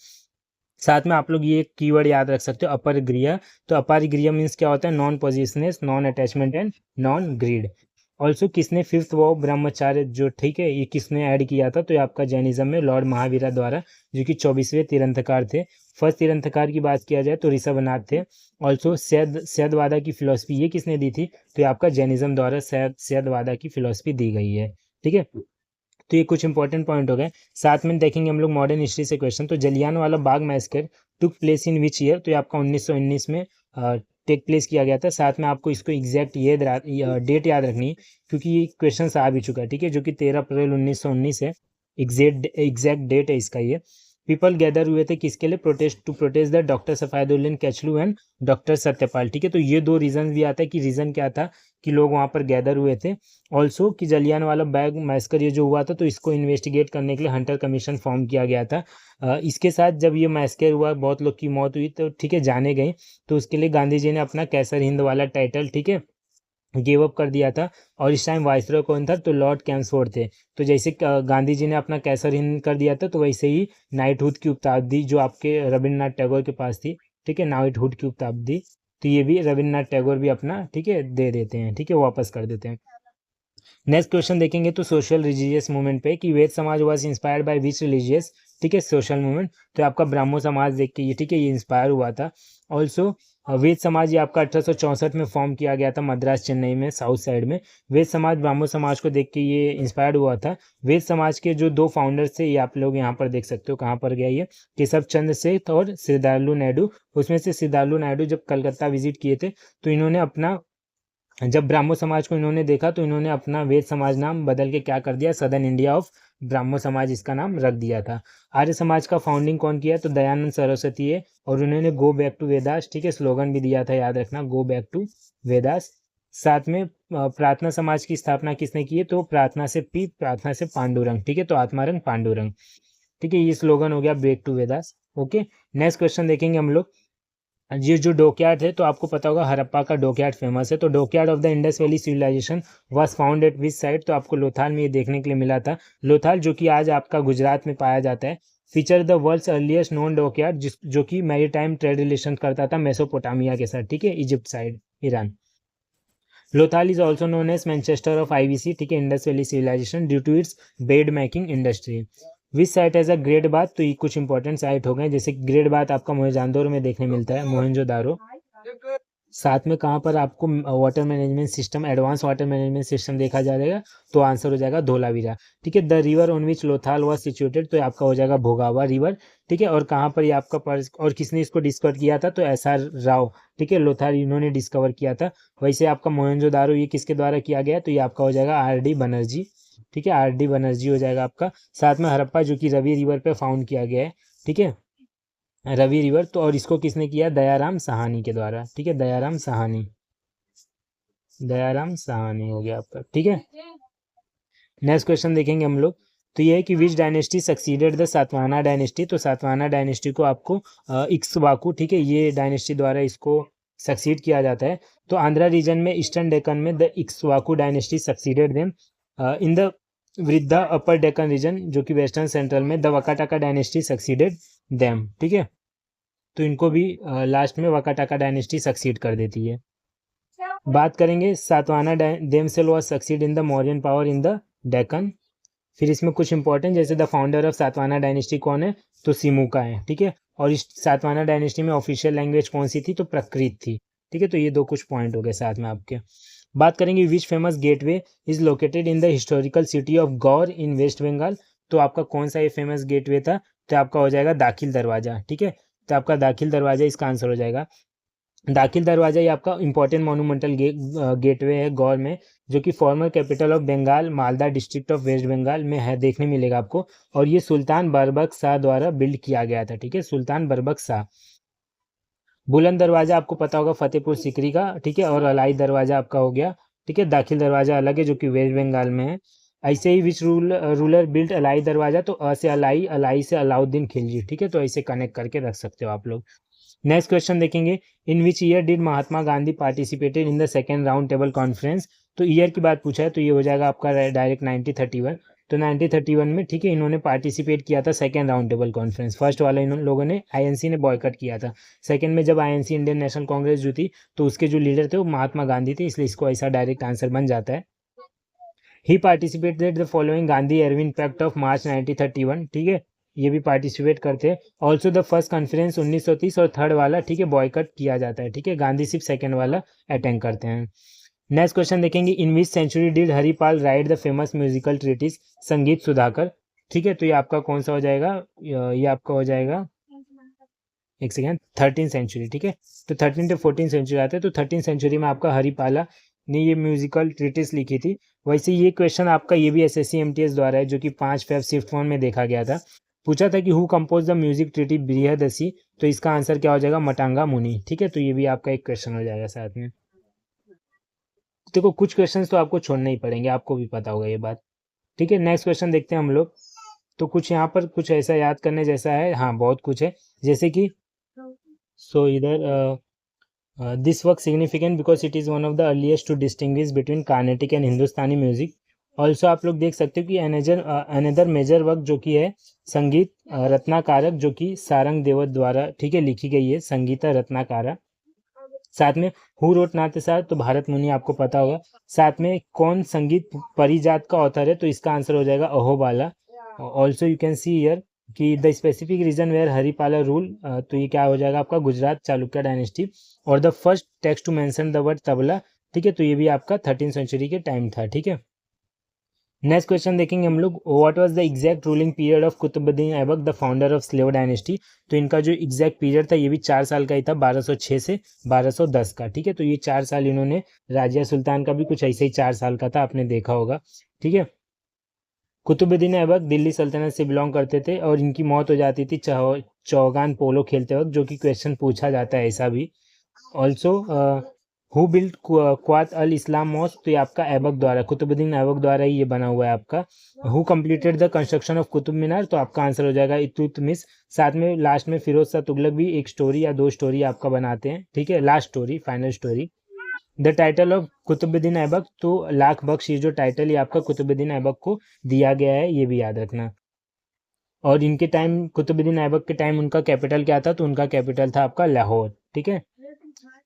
साथ में आप लोग ये कीवर्ड याद रख सकते हो, अपरिग्रह। तो अपरिग्रह मीन्स क्या होता है, non possessiveness, non attachment and non greed. Also किसने फिफ्थ वो ब्रह्मचार्य जो, ठीक है, ये किसने ऐड किया था, तो ये आपका जैनिज्म में लॉर्ड महावीरा द्वारा, जो कि 24वें तीर्थंकर थे। फर्स्ट तीर्थंकर की बात किया जाए तो ऋषभनाथ थे। ऑल्सो सैयदवादा की फिलोसफी ये किसने दी थी, तो ये आपका जैनिज्म द्वारा सैयदवादा की फिलोसफी दी गई है, ठीक है। तो ये कुछ इंपॉर्टेंट पॉइंट हो गए। साथ में देखेंगे हम लोग मॉडर्न हिस्ट्री से क्वेश्चन। तो Jallianwala Bagh massacre took place in which year, तो ये आपका 1919 में टेक प्लेस किया गया था। साथ में आपको इसको एग्जैक्ट ये डेट याद रखनी है, क्योंकि ये क्वेश्चन आ भी चुका है, ठीक है, जो कि 13 अप्रैल 1919 है। एग्जैक्ट डेट है इसका ये। पीपल गैदर हुए थे किसके लिए, protest the doctor Saifuddin Kitchlew and doctor Satyapal, ठीक है। तो ये 2 रीजन भी आता है कि रीज़न क्या था कि लोग वहाँ पर गैदर हुए थे। ऑल्सो कि जलियांवाला बाग मैसेकर ये जो हुआ था, तो इसको इन्वेस्टिगेट करने के लिए हंटर कमीशन फॉर्म किया गया था। इसके साथ जब ये मैसेकर हुआ, बहुत लोग की मौत हुई, तो ठीक है, जाने गई, तो उसके लिए गांधी जी ने अपना कैसर हिंद वाला टाइटल, ठीक है, गिव अप कर दिया था। और इस टाइम वाइसरॉय कौन था, तो लॉर्ड कैम्सफोर्ड थे। तो जैसे गांधी जी ने अपना कैसर हिंद कर दिया था, तो वैसे ही नाइटहुड की उपाधि जो आपके रविन्द्रनाथ टैगोर के पास थी, ठीक है, नाइटहुड की उपाधि, तो ये भी रविन्द्रनाथ टैगोर भी अपना, ठीक है, दे देते हैं, ठीक है, वापस कर देते हैं। नेक्स्ट क्वेश्चन देखेंगे तो सोशल रिलीजियस मूवमेंट पे, कि वेद समाज was inspired by which religious, ठीक है, सोशल मूवमेंट। तो आपका ब्राह्मो समाज देख के ये, ठीक है, ये इंस्पायर हुआ था। ऑल्सो वेद समाज ये आपका 1864 में फॉर्म किया गया था, मद्रास चेन्नई में, साउथ साइड में। वेद समाज ब्राह्मो समाज को देख के ये इंस्पायर्ड हुआ था। वेद समाज के जो 2 फाउंडर्स थे, ये आप लोग यहाँ पर देख सकते हो, कहाँ पर गया ये, केशव चंद्र सेठ और श्रद्धालु नायडू। उसमें से श्रद्धालु नायडू जब कलकत्ता विजिट किए थे, तो इन्होंने अपना, जब ब्राह्मो समाज को इन्होंने देखा, तो इन्होंने अपना वेद समाज नाम बदल के क्या कर दिया, सदर्न इंडिया ऑफ ब्राह्मो समाज इसका नाम रख दिया था। आर्य समाज का फाउंडिंग कौन किया, तो दयानंद सरस्वती है, और उन्होंने गो बैक टू वेदास, ठीक है, स्लोगन भी दिया था, याद रखना, गो बैक टू वेदास। साथ में प्रार्थना समाज की स्थापना किसने की है, तो प्रार्थना से पांडुरंग, ठीक है, तो आत्मारंग पांडुरंग, ठीक है, ये स्लोगन हो गया back to Vedas. Okay, next question देखेंगे हम लोग। ये जो डॉकयार्ड है, तो आपको पता होगा हड़प्पा का डॉकयार्ड फेमस है। तो dockyard of the Indus valley civilization was found at which side, तो आपको लोथाल में ये देखने के लिए मिला था। लोथाल जो कि आज आपका गुजरात में पाया जाता है। Feature the world's earliest known dockyard, जो कि मैरीटाइम ट्रेड रिलेशन करता था मेसोपोटामिया के साथ, ठीक है, Egypt side, Iran. Lothal is also known as Manchester of IVC, ठीक है, Indus valley civilization, due to its bead making industry. Which site as a great bath, तो ये कुछ इंपॉर्टेंट साइट हो गए, जैसे ग्रेट बाथ आपका मोहनजोदड़ो में देखने मिलता है, मोहनजोदारो। साथ में कहाँ पर आपको water management system, advance water management system देखा जाएगा, तो आंसर हो जाएगा धोलावीरा, ठीक है। The river on which Lothal was situated, तो आपका हो जाएगा भोगावा रिवर, ठीक है। और कहाँ पर ये आपका और किसने इसको डिस्कवर किया था, तो SR राव, ठीक है, लोथाल इन्होंने डिस्कवर किया था। वैसे आपका मोहनजोदारो ये किसके द्वारा किया गया, तो ये आपका हो जाएगा RD बनर्जी, ठीक है, RD बनर्जी हो जाएगा आपका। साथ में हड़प्पा जो कि रवि रिवर पे फाउंड किया गया है, ठीक है, रवि रिवर, तो और इसको किसने किया, दयाराम साहनी के द्वारा, ठीक है, दयाराम साहनी हो गया आपका, ठीक है। नेक्स्ट क्वेश्चन देखेंगे हम लोग। तो ये है कि विच dynasty succeeded the Satavahana dynasty, तो सातवाहना डायनेस्टी को आपको इक्ष्वाकु, ठीक है, ये डायनेस्टी द्वारा इसको सक्सीड किया जाता है। तो आंध्रा रीजन में ईस्टर्न डेक्कन में the Ikshvaku dynasty succeeded them. In the वृद्धा अपर डेक्कन रीजन जो कि वेस्टर्न सेंट्रल में the Vakataka dynasty succeeded them, ठीक है। तो इनको भी लास्ट में वकाटाका डायनेस्टी सक्सीड कर देती है। बात करेंगे Satavahana themselves was succeed in the Mauryan power in the Deccan. फिर इसमें कुछ इंपॉर्टेंट, जैसे the founder of Satavahana dynasty कौन है, तो सिमुका है, ठीक है। और इस सातवाहना डायनेस्टी में ऑफिशियल लैंग्वेज कौन सी थी, तो प्रकृत थी, ठीक है। तो ये 2 कुछ पॉइंट हो गए साथ में आपके। बात करेंगे which famous gateway is located in the historical city of Gaur in west Bengal, तो आपका कौन सा ये फेमस गेटवे था, तो आपका हो जाएगा दाखिल दरवाजा, ठीक है। तो आपका दाखिल दरवाजा इसका आंसर हो जाएगा। दाखिल दरवाजा ये आपका इंपॉर्टेंट मोनूमेंटल गेटवे है गौर में, जो कि former capital of Bengal Malda district of west Bengal में है, देखने मिलेगा आपको। और ये सुल्तान बरबक शाह द्वारा बिल्ड किया गया था, ठीक है, सुल्तान बरबक शाह। बुलंद दरवाजा आपको पता होगा फतेहपुर सिकरी का, ठीक है, और अलाई दरवाजा आपका हो गया, ठीक है। दाखिल दरवाजा अलग है जो कि वेस्ट बंगाल में है। ऐसे ही विच रूलर बिल्ट अलाई दरवाजा, तो अ से अलाई, अलाई से अलाउद्दीन खिलजी, ठीक है। तो ऐसे कनेक्ट करके रख सकते हो आप लोग। नेक्स्ट क्वेश्चन देखेंगे, in which year did Mahatma Gandhi participated in the second round table conference. तो ईयर की बात पूछा है तो ये हो जाएगा आपका डायरेक्ट 1931। तो 1931 में, ठीक है, इन्होंने पार्टिसिपेट किया था second round table conference. First वाला इन लोगों ने, आईएनसी ने बॉयकट किया था। सेकेंड में जब आईएनसी इंडियन नेशनल कांग्रेस जुटी तो उसके जो लीडर थे वो महात्मा गांधी थे, इसलिए इसको ऐसा डायरेक्ट आंसर बन जाता है। He participated the following Gandhi Irwin pact of March 1931, ठीक है, ये भी पार्टिसिपेट करते हैं। ऑल्सो द फर्स्ट कॉन्फ्रेंस 1930 और थर्ड वाला, ठीक है, बॉयकट किया जाता है, ठीक है। गांधी सिर्फ सेकेंड वाला अटेंड करते हैं। नेक्स्ट क्वेश्चन देखेंगे, in which century did Haripal write the famous musical treatise Sangeet Sudhakar, ठीक है। तो ये आपका कौन सा हो जाएगा, ये आपका हो जाएगा, एक सेकेंड, 13 सेंचुरी, ठीक है। तो 13 to 14 सेंचुरी आते हैं, तो 13 सेंचुरी में आपका हरिपाला ने ये म्यूजिकल ट्रीटिस लिखी थी। वैसे ये क्वेश्चन आपका ये भी एसएससी एमटीएस द्वारा है, जो कि 5 फेब शिफ्ट 1 में देखा गया था। पूछा था कि who compose the music treaty Brihaddeshi, तो इसका आंसर क्या हो जाएगा, मटांगा मुनि, ठीक है। तो ये भी आपका एक क्वेश्चन हो जाएगा साथ में। देखो कुछ क्वेश्चंस तो आपको छोड़ने ही पड़ेंगे, आपको भी पता होगा ये बात, ठीक है। नेक्स्ट क्वेश्चन देखते हैं हम लोग। तो कुछ यहाँ पर कुछ ऐसा याद करने जैसा है, हाँ बहुत कुछ है, जैसे कि सो इधर this work significant because it is one of the earliest to distinguish between Carnatic and Hindustani music. Also आप लोग देख सकते हो कि अनदर मेजर वर्क जो कि है संगीत रत्नाकारक, जो कि सारंग देवत द्वारा, ठीक है, लिखी गई है, संगीता रत्नाकारा। साथ में हु रोट नाट्यशास्त्र, तो भारत मुनि आपको पता होगा। साथ में कौन संगीत परिजात का ऑथर है, तो इसका आंसर हो जाएगा Ahobala. Also you can see here कि the specific region where Haripala rule, तो ये क्या हो जाएगा आपका, गुजरात चालुक्य डायनेस्टी। और the first text to mention the word tabla, ठीक है, तो ये भी आपका 13 सेंचुरी के टाइम था, ठीक है। नेक्स्ट क्वेश्चन देखेंगे हम लोग, what was the exact ruling period of Qutbuddin Aibak the founder of slave dynasty. तो इनका जो एग्जैक्ट पीरियड था ये भी 4 साल का ही था, 1206 से 1210 का, ठीक है। तो ये 4 साल इन्होंने, राजिया सुल्तान का भी कुछ ऐसे ही 4 साल का था, आपने देखा होगा, ठीक है। कुतुबुद्दीन ऐबक दिल्ली सल्तनत से बिलोंग करते थे और इनकी मौत हो जाती थी चौगान पोलो खेलते वक्त, जो कि क्वेश्चन पूछा जाता है ऐसा भी। Also who built Quwwat al Islam mosque, तो ये आपका ऐबक द्वारा, कुतुबुद्दीन ऐबक द्वारा ही ये बना हुआ है आपका। Who completed the construction of Qutub Minar, तो आपका आंसर हो जाएगा इल्तुतमिश। साथ में लास्ट में फिरोज शाह तुगलक भी एक स्टोरी या 2 स्टोरी आपका बनाते हैं, ठीक है, last story, final story. The title of Qutbuddin Aibak, तो लाख बख्श, ये जो टाइटल ये आपका कुतुबुद्दीन ऐबक को दिया गया है, ये भी याद रखना। और इनके टाइम, कुतुबुद्दीन ऐबक के टाइम उनका कैपिटल क्या था, तो उनका कैपिटल था आपका लाहौर, ठीक है।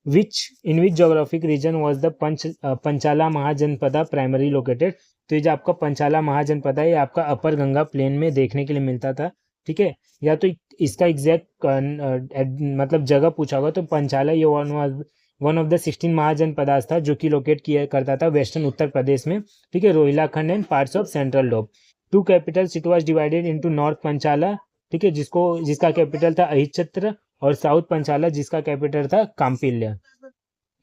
In which geographic region was the Panchala Mahajanapada primary located, तो ये जो आपका पंचाला महाजनपदा है ये आपका अपर गंगा प्लेन में देखने के लिए मिलता था, ठीक है। या तो इसका एग्जैक्ट मतलब जगह पूछा होगा तो पंचाला ये वन ऑफ द 16 महाजनपदास था, जो कि लोकेट किया करता था वेस्टर्न उत्तर प्रदेश में, ठीक है, Rohilkhand and parts of central Doab. 2 capitals it was divided into north Panchala, ठीक है, जिसका कैपिटल था अहिच्छत्र, और साउथ पंचाला जिसका कैपिटल था काम्पिल्य।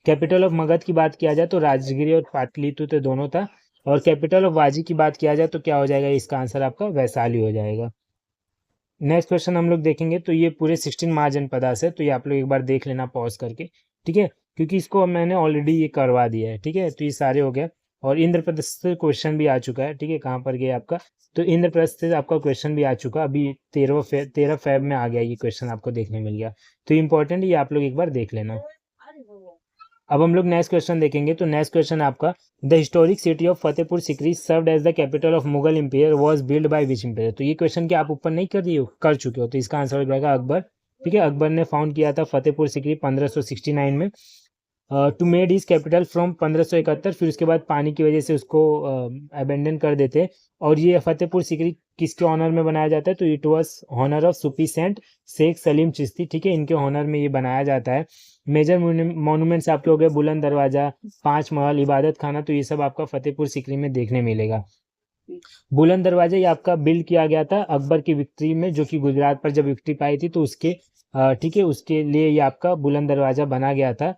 कैपिटल ऑफ मगध की बात किया जाए तो राजगिरी और पाटलिपुत्र दोनों था, और कैपिटल ऑफ वाजी की बात किया जाए तो क्या हो जाएगा, इसका आंसर आपका वैशाली हो जाएगा। नेक्स्ट क्वेश्चन हम लोग देखेंगे, तो ये पूरे 16 महाजनपदास है, तो ये आप लोग एक बार देख लेना पॉज करके, ठीक है, क्योंकि इसको मैंने ऑलरेडी ये करवा दिया है, ठीक है। तो ये सारे हो गए, और इंद्रप्रस्थ से क्वेश्चन भी आ चुका है, ठीक है, कहाँ पर गया आपका, तो इंद्रप्रस्थ से आपका क्वेश्चन भी आ चुका, अभी 13 फेब में आ गया ये क्वेश्चन, आपको देखने मिल गया, तो इंपॉर्टेंट ये आप लोग एक बार देख लेना। अब हम लोग नेक्स्ट क्वेश्चन देखेंगे, तो नेक्स्ट क्वेश्चन आपका, the historic city of Fatehpur Sikri served as the capital of Mughal empire was build by which empire. तो ये क्वेश्चन क्या आप ऊपर नहीं कर चुके हो, तो इसका आंसर हो जाएगा अकबर, ठीक है। अकबर ने फाउंड किया था फतेहपुर सिकरी 1569 में, to made is capital from 1571, फिर उसके बाद पानी की वजह से उसको अबेंडन कर देते। और ये फतेहपुर सिकरी किसके ऑनर में बनाया जाता है, तो it was honour of Sufi saint Sheikh Salim Chishti, ठीक है, इनके ऑनर में ये बनाया जाता है। मेजर मॉन्यूमेंट्स आपके हो गए बुलंद दरवाजा, 5 महल, इबादत खाना, तो ये सब आपका फतेहपुर सिकरी में देखने मिलेगा। बुलंद दरवाजा ये आपका बिल्ड किया गया था अकबर की विक्ट्री में, जो कि गुजरात पर जब विक्ट्री पाई थी तो उसके, ठीक है, उसके लिए ये आपका बुलंद दरवाजा बना गया था।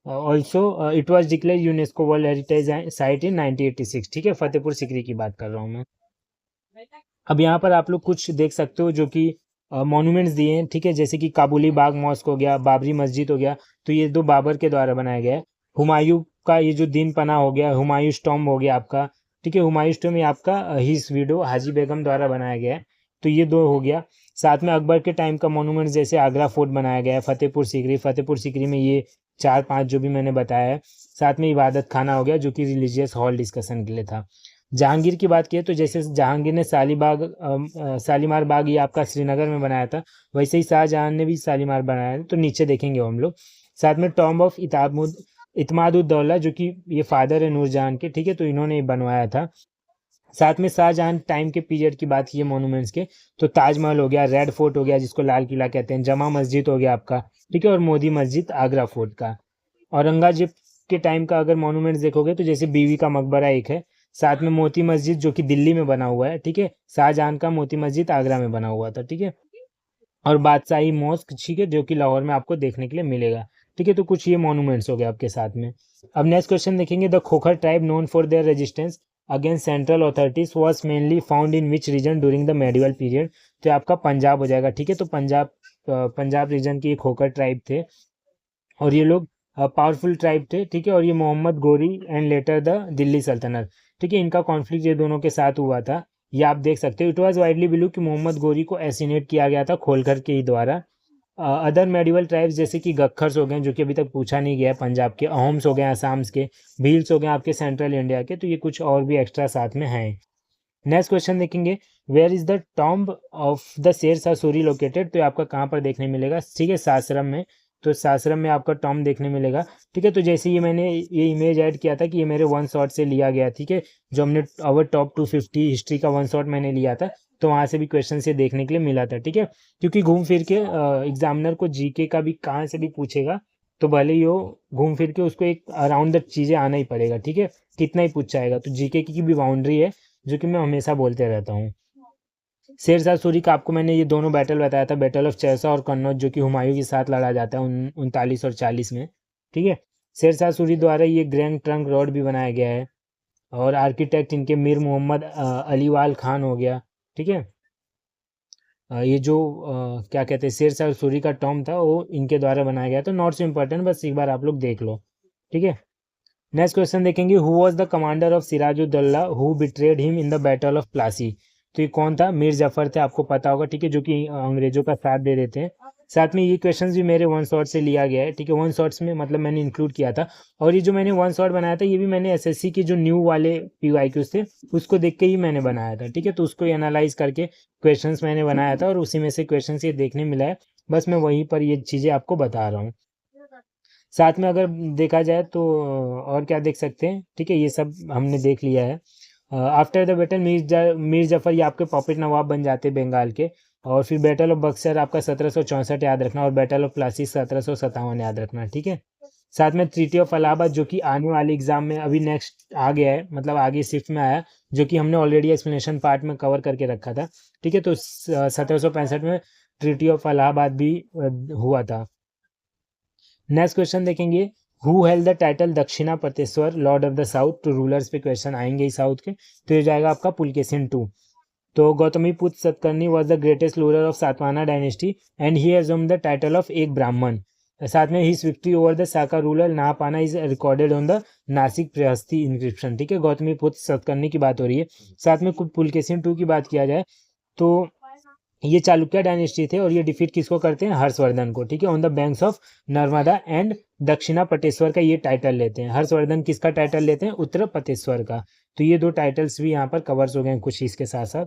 Also it was declare UNESCO world heritage site in 1986, ठीक है, फतेहपुर सिकरी की बात कर रहा हूँ मैं। अब यहाँ पर आप लोग कुछ देख सकते हो जो कि मॉन्यूमेंट्स दिए हैं, ठीक है, जैसे कि काबुली बाग मॉस्क हो गया, बाबरी मस्जिद हो गया, तो ये 2 बाबर के द्वारा बनाया गया है। हुमायूं का ये जो दिन पना हो गया, हुमायूं टॉम्ब हो गया आपका, ठीक है, हुमायूं टॉम्ब ये आपका हिज विडो हाजी बेगम द्वारा बनाया गया है, तो ये 2 हो गया। साथ में अकबर के टाइम का मॉन्यूमेंट जैसे आगरा फोर्ट बनाया गया है, फतेहपुर सीकरी में ये 4-5 जो भी मैंने बताया है। साथ में इबादत खाना हो गया जो कि रिलीजियस हॉल डिस्कशन के लिए था। जहांगीर की बात की तो जैसे जहांगीर ने शालीमार बाग ये आपका श्रीनगर में बनाया था, वैसे ही शाहजहां ने भी शालीमार बनाया था, तो नीचे देखेंगे हम लोग। साथ में टॉम्ब ऑफ इत्मादुद्दौला जो कि ये फादर है नूरजहां के, ठीक है, तो इन्होंने बनवाया था। साथ में शाहजहां टाइम के पीरियड की बात की है मॉन्यूमेंट्स के, तो ताजमहल हो गया, रेड फोर्ट हो गया जिसको लाल किला कहते हैं, जमा मस्जिद हो गया आपका, ठीक है, और मोदी मस्जिद आगरा फोर्ट का। औरंगजेब के टाइम का अगर मॉन्यूमेंट्स देखोगे तो जैसे बीवी का मकबरा एक है, साथ में मोती मस्जिद जो कि दिल्ली में बना हुआ है, ठीक है, शाहजहां का मोती मस्जिद आगरा में बना हुआ था, ठीक है, और बादशाही मॉस्क, ठीक है, जो कि लाहौर में आपको देखने के लिए मिलेगा, ठीक है, तो कुछ ये मॉन्यूमेंट्स हो गए आपके साथ में। अब नेक्स्ट क्वेश्चन देखेंगे, the Khokhar tribe known for their resistance against central authorities was mainly found in which region during the medieval period, तो आपका पंजाब हो जाएगा, ठीक है, तो पंजाब रीजन के खोखर ट्राइब थे और ये लोग पावरफुल ट्राइब थे, ठीक है, और ये Mohammad Ghori and later the Delhi सल्तनत, ठीक है, इनका कॉन्फ्लिक्ट ये दोनों के साथ हुआ था, ये आप देख सकते हो। इट वाज वाइडली बिलीव कि मोहम्मद गोरी को एसिनेट किया गया था खोलकर के ही द्वारा। अदर मेडिवल ट्राइब्स जैसे कि गख्खर्स हो गए जो कि अभी तक पूछा नहीं गया है, पंजाब के, अहोम्स हो गए आसाम्स के, भील्स हो गए आपके सेंट्रल इंडिया के, तो ये कुछ और भी एक्स्ट्रा साथ में हैं। नेक्स्ट क्वेश्चन देखेंगे, where is the tomb of the Sher Shah Suri located, तो आपका कहाँ पर देखने मिलेगा, ठीक है, सासरम में, तो सासरम में आपका टॉम्ब देखने मिलेगा, ठीक है, तो जैसे ये मैंने ये इमेज ऐड किया था कि ये मेरे वन शॉट से लिया गया, ठीक है, जो हमने अवर टॉप 250 हिस्ट्री का वन शॉट मैंने लिया था, तो वहाँ से भी क्वेश्चन से देखने के लिए मिला था, ठीक है, क्योंकि घूम फिर के एग्जामिनर को जीके का भी कहाँ से भी पूछेगा, तो भले ही हो घूम फिर के उसको एक अराउंड द चीज़ें आना ही पड़ेगा, ठीक है, कितना ही पूछ जाएगा, तो जीके की भी बाउंड्री है जो कि मैं हमेशा बोलते रहता हूँ। शेर शाह सूरी का आपको मैंने ये दोनों बैटल बताया था, बैटल ऑफ चौसा और कन्नौज, जो कि हुमायूं के साथ लड़ा जाता है 39 और 40 में, ठीक है। शेर शाह सूरी द्वारा ये ग्रैंड ट्रंक रोड भी बनाया गया है और आर्किटेक्ट इनके मीर मोहम्मद अलीवाल खान हो गया, ठीक है। ये जो क्या कहते हैं शेर शाह सूरी का टॉम था वो इनके द्वारा बनाया गया, तो नॉट सो इम्पोर्टेंट, बस एक बार आप लोग देख लो, ठीक है। नेक्स्ट क्वेश्चन देखेंगे, who was the commander of Sirajuddaula who betrayed him in the battle of Plassey, तो ये कौन था, मीर जफर थे, आपको पता होगा, ठीक है, जो कि अंग्रेजों का साथ दे देते हैं। साथ में ये क्वेश्चंस भी मेरे वन शॉट से लिया गया है, ठीक है, वन शॉट्स में मतलब मैंने इंक्लूड किया था, और ये जो मैंने वन शॉट बनाया था ये भी मैंने एसएससी के जो न्यू वाले पीवाईक्यूज थे उसको देख के ही मैंने बनाया था, ठीक है, तो उसको एनालाइज करके क्वेश्चंस मैंने बनाया था और उसी में से क्वेश्चंस ये देखने मिला है, बस मैं वहीं पर ये चीज़ें आपको बता रहा हूँ। साथ में अगर देखा जाए तो और क्या देख सकते हैं, ठीक है, ये सब हमने देख लिया है। After the battle Mir Zafar ये आपके पॉपेट नवाब बन जाते हैं बंगाल के, और फिर बैटल ऑफ बक्सर आपका 1764 याद रखना, और बैटल ऑफ प्लासी 1757 याद रखना, ठीक है। साथ में ट्रीटी ऑफ इलाहाबाद जो कि आने वाले एग्जाम में अभी नेक्स्ट आ गया है, मतलब आगे शिफ्ट में आया, जो कि हमने ऑलरेडी एक्सप्लेनेशन पार्ट में कवर करके रखा था, ठीक है, तो 1765 में ट्रीटी ऑफ इलाहाबाद भी हुआ था। नेक्स्ट क्वेश्चन देखेंगे, हु हेल्ड द टाइटल दक्षिणा प्रतेश्वर लॉर्ड ऑफ द साउथ, तो रूलर्स पे क्वेश्चन आएंगे इस साउथ के, तो ये जाएगा आपका पुलकेशिन 2। तो Gautamiputra Satakarni was the greatest ruler of Satavahana dynasty and he assumed the title of Eka Brahmana. साथ में his victory over the Saka ruler Nahapana is recorded on the Nashik Prashasti inscription, ठीक है, गौतमीपुत्र सतकर्णी की बात हो रही है। साथ में पुलकेशिन 2 की बात किया जाए तो ये चालुक्य डायनेस्टी थे और ये डिफीट किसको करते हैं, हर्षवर्धन को, ठीक है, on the banks of Narmada and दक्षिणा पटेश्वर का ये टाइटल लेते हैं। हर्षवर्धन किसका टाइटल लेते हैं, उत्तर पटेश्वर का, तो ये 2 टाइटल्स भी यहाँ पर कवर्स हो गए कुछ इसके साथ साथ।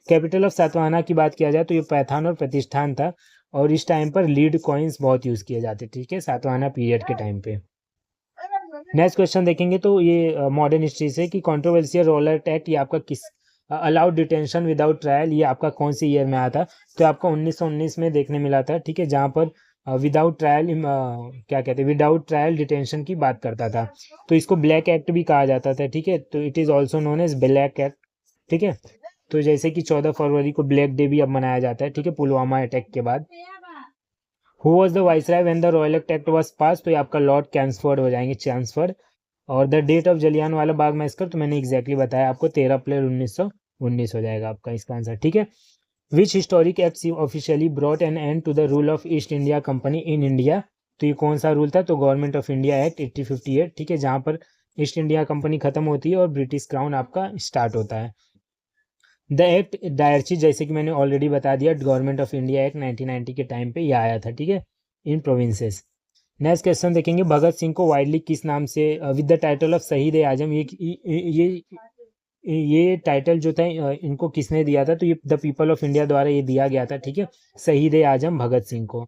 कैपिटल ऑफ सातवाहना की बात किया जाए तो ये पैथान और प्रतिष्ठान था, और इस टाइम पर लीड कॉइन्स बहुत यूज किए जाते, ठीक है, सातवाहना पीरियड के टाइम पे। नेक्स्ट क्वेश्चन देखेंगे तो ये मॉडर्न हिस्ट्री से कि कंट्रोवर्शियल रोलर एक्ट ये आपका किस अलाउड डिटेंशन विदाउट ट्रायल ये आपका कौन सी ईयर में आया था, तो आपका 1919 में देखने मिला था, ठीक है, जहाँ पर विदाउट ट्रायल क्या कहते हैं विदाउट ट्रायल डिटेंशन की बात करता था, तो इसको ब्लैक एक्ट भी कहा जाता था, ठीक है, तो it is also known as black act, ठीक है, तो जैसे कि 14 फरवरी को ब्लैक डे भी अब मनाया जाता है, ठीक है, पुलवामा अटैक के बाद। Who was the viceroy when the royal act was pass, तो ये आपका लॉर्ड कैम्सफोर्ड हो जाएंगे, चैम्सफोर्ड। और the date of Jallianwala Bagh मैसकर तो मैंने एग्जैक्टली बताया आपको 13 अप्रैल 1919 हो जाएगा आपका इसका आंसर, ठीक है। Which historic act officially brought an end to the rule of East India company in India. तो ये कौन सा रूल था? तो गवर्नमेंट ऑफ इंडिया एक्ट 1858, ठीक है, जहाँ पर ईस्ट इंडिया कंपनी खत्म होती है और ब्रिटिश क्राउन आपका स्टार्ट होता है। द एक्ट डायरची, जैसे कि मैंने ऑलरेडी बता दिया, गवर्नमेंट ऑफ इंडिया एक्ट 1990 के टाइम पे यह आया था, ठीक है, इन प्रोविंसेस। नेक्स्ट क्वेश्चन देखेंगे, भगत सिंह को वाइडली किस नाम से विद द टाइटल ऑफ शहीद ए आजम, ये टाइटल जो था इनको किसने दिया था? तो ये द पीपल ऑफ इंडिया द्वारा ये दिया गया था, ठीक है, शहीद ए आजम भगत सिंह को।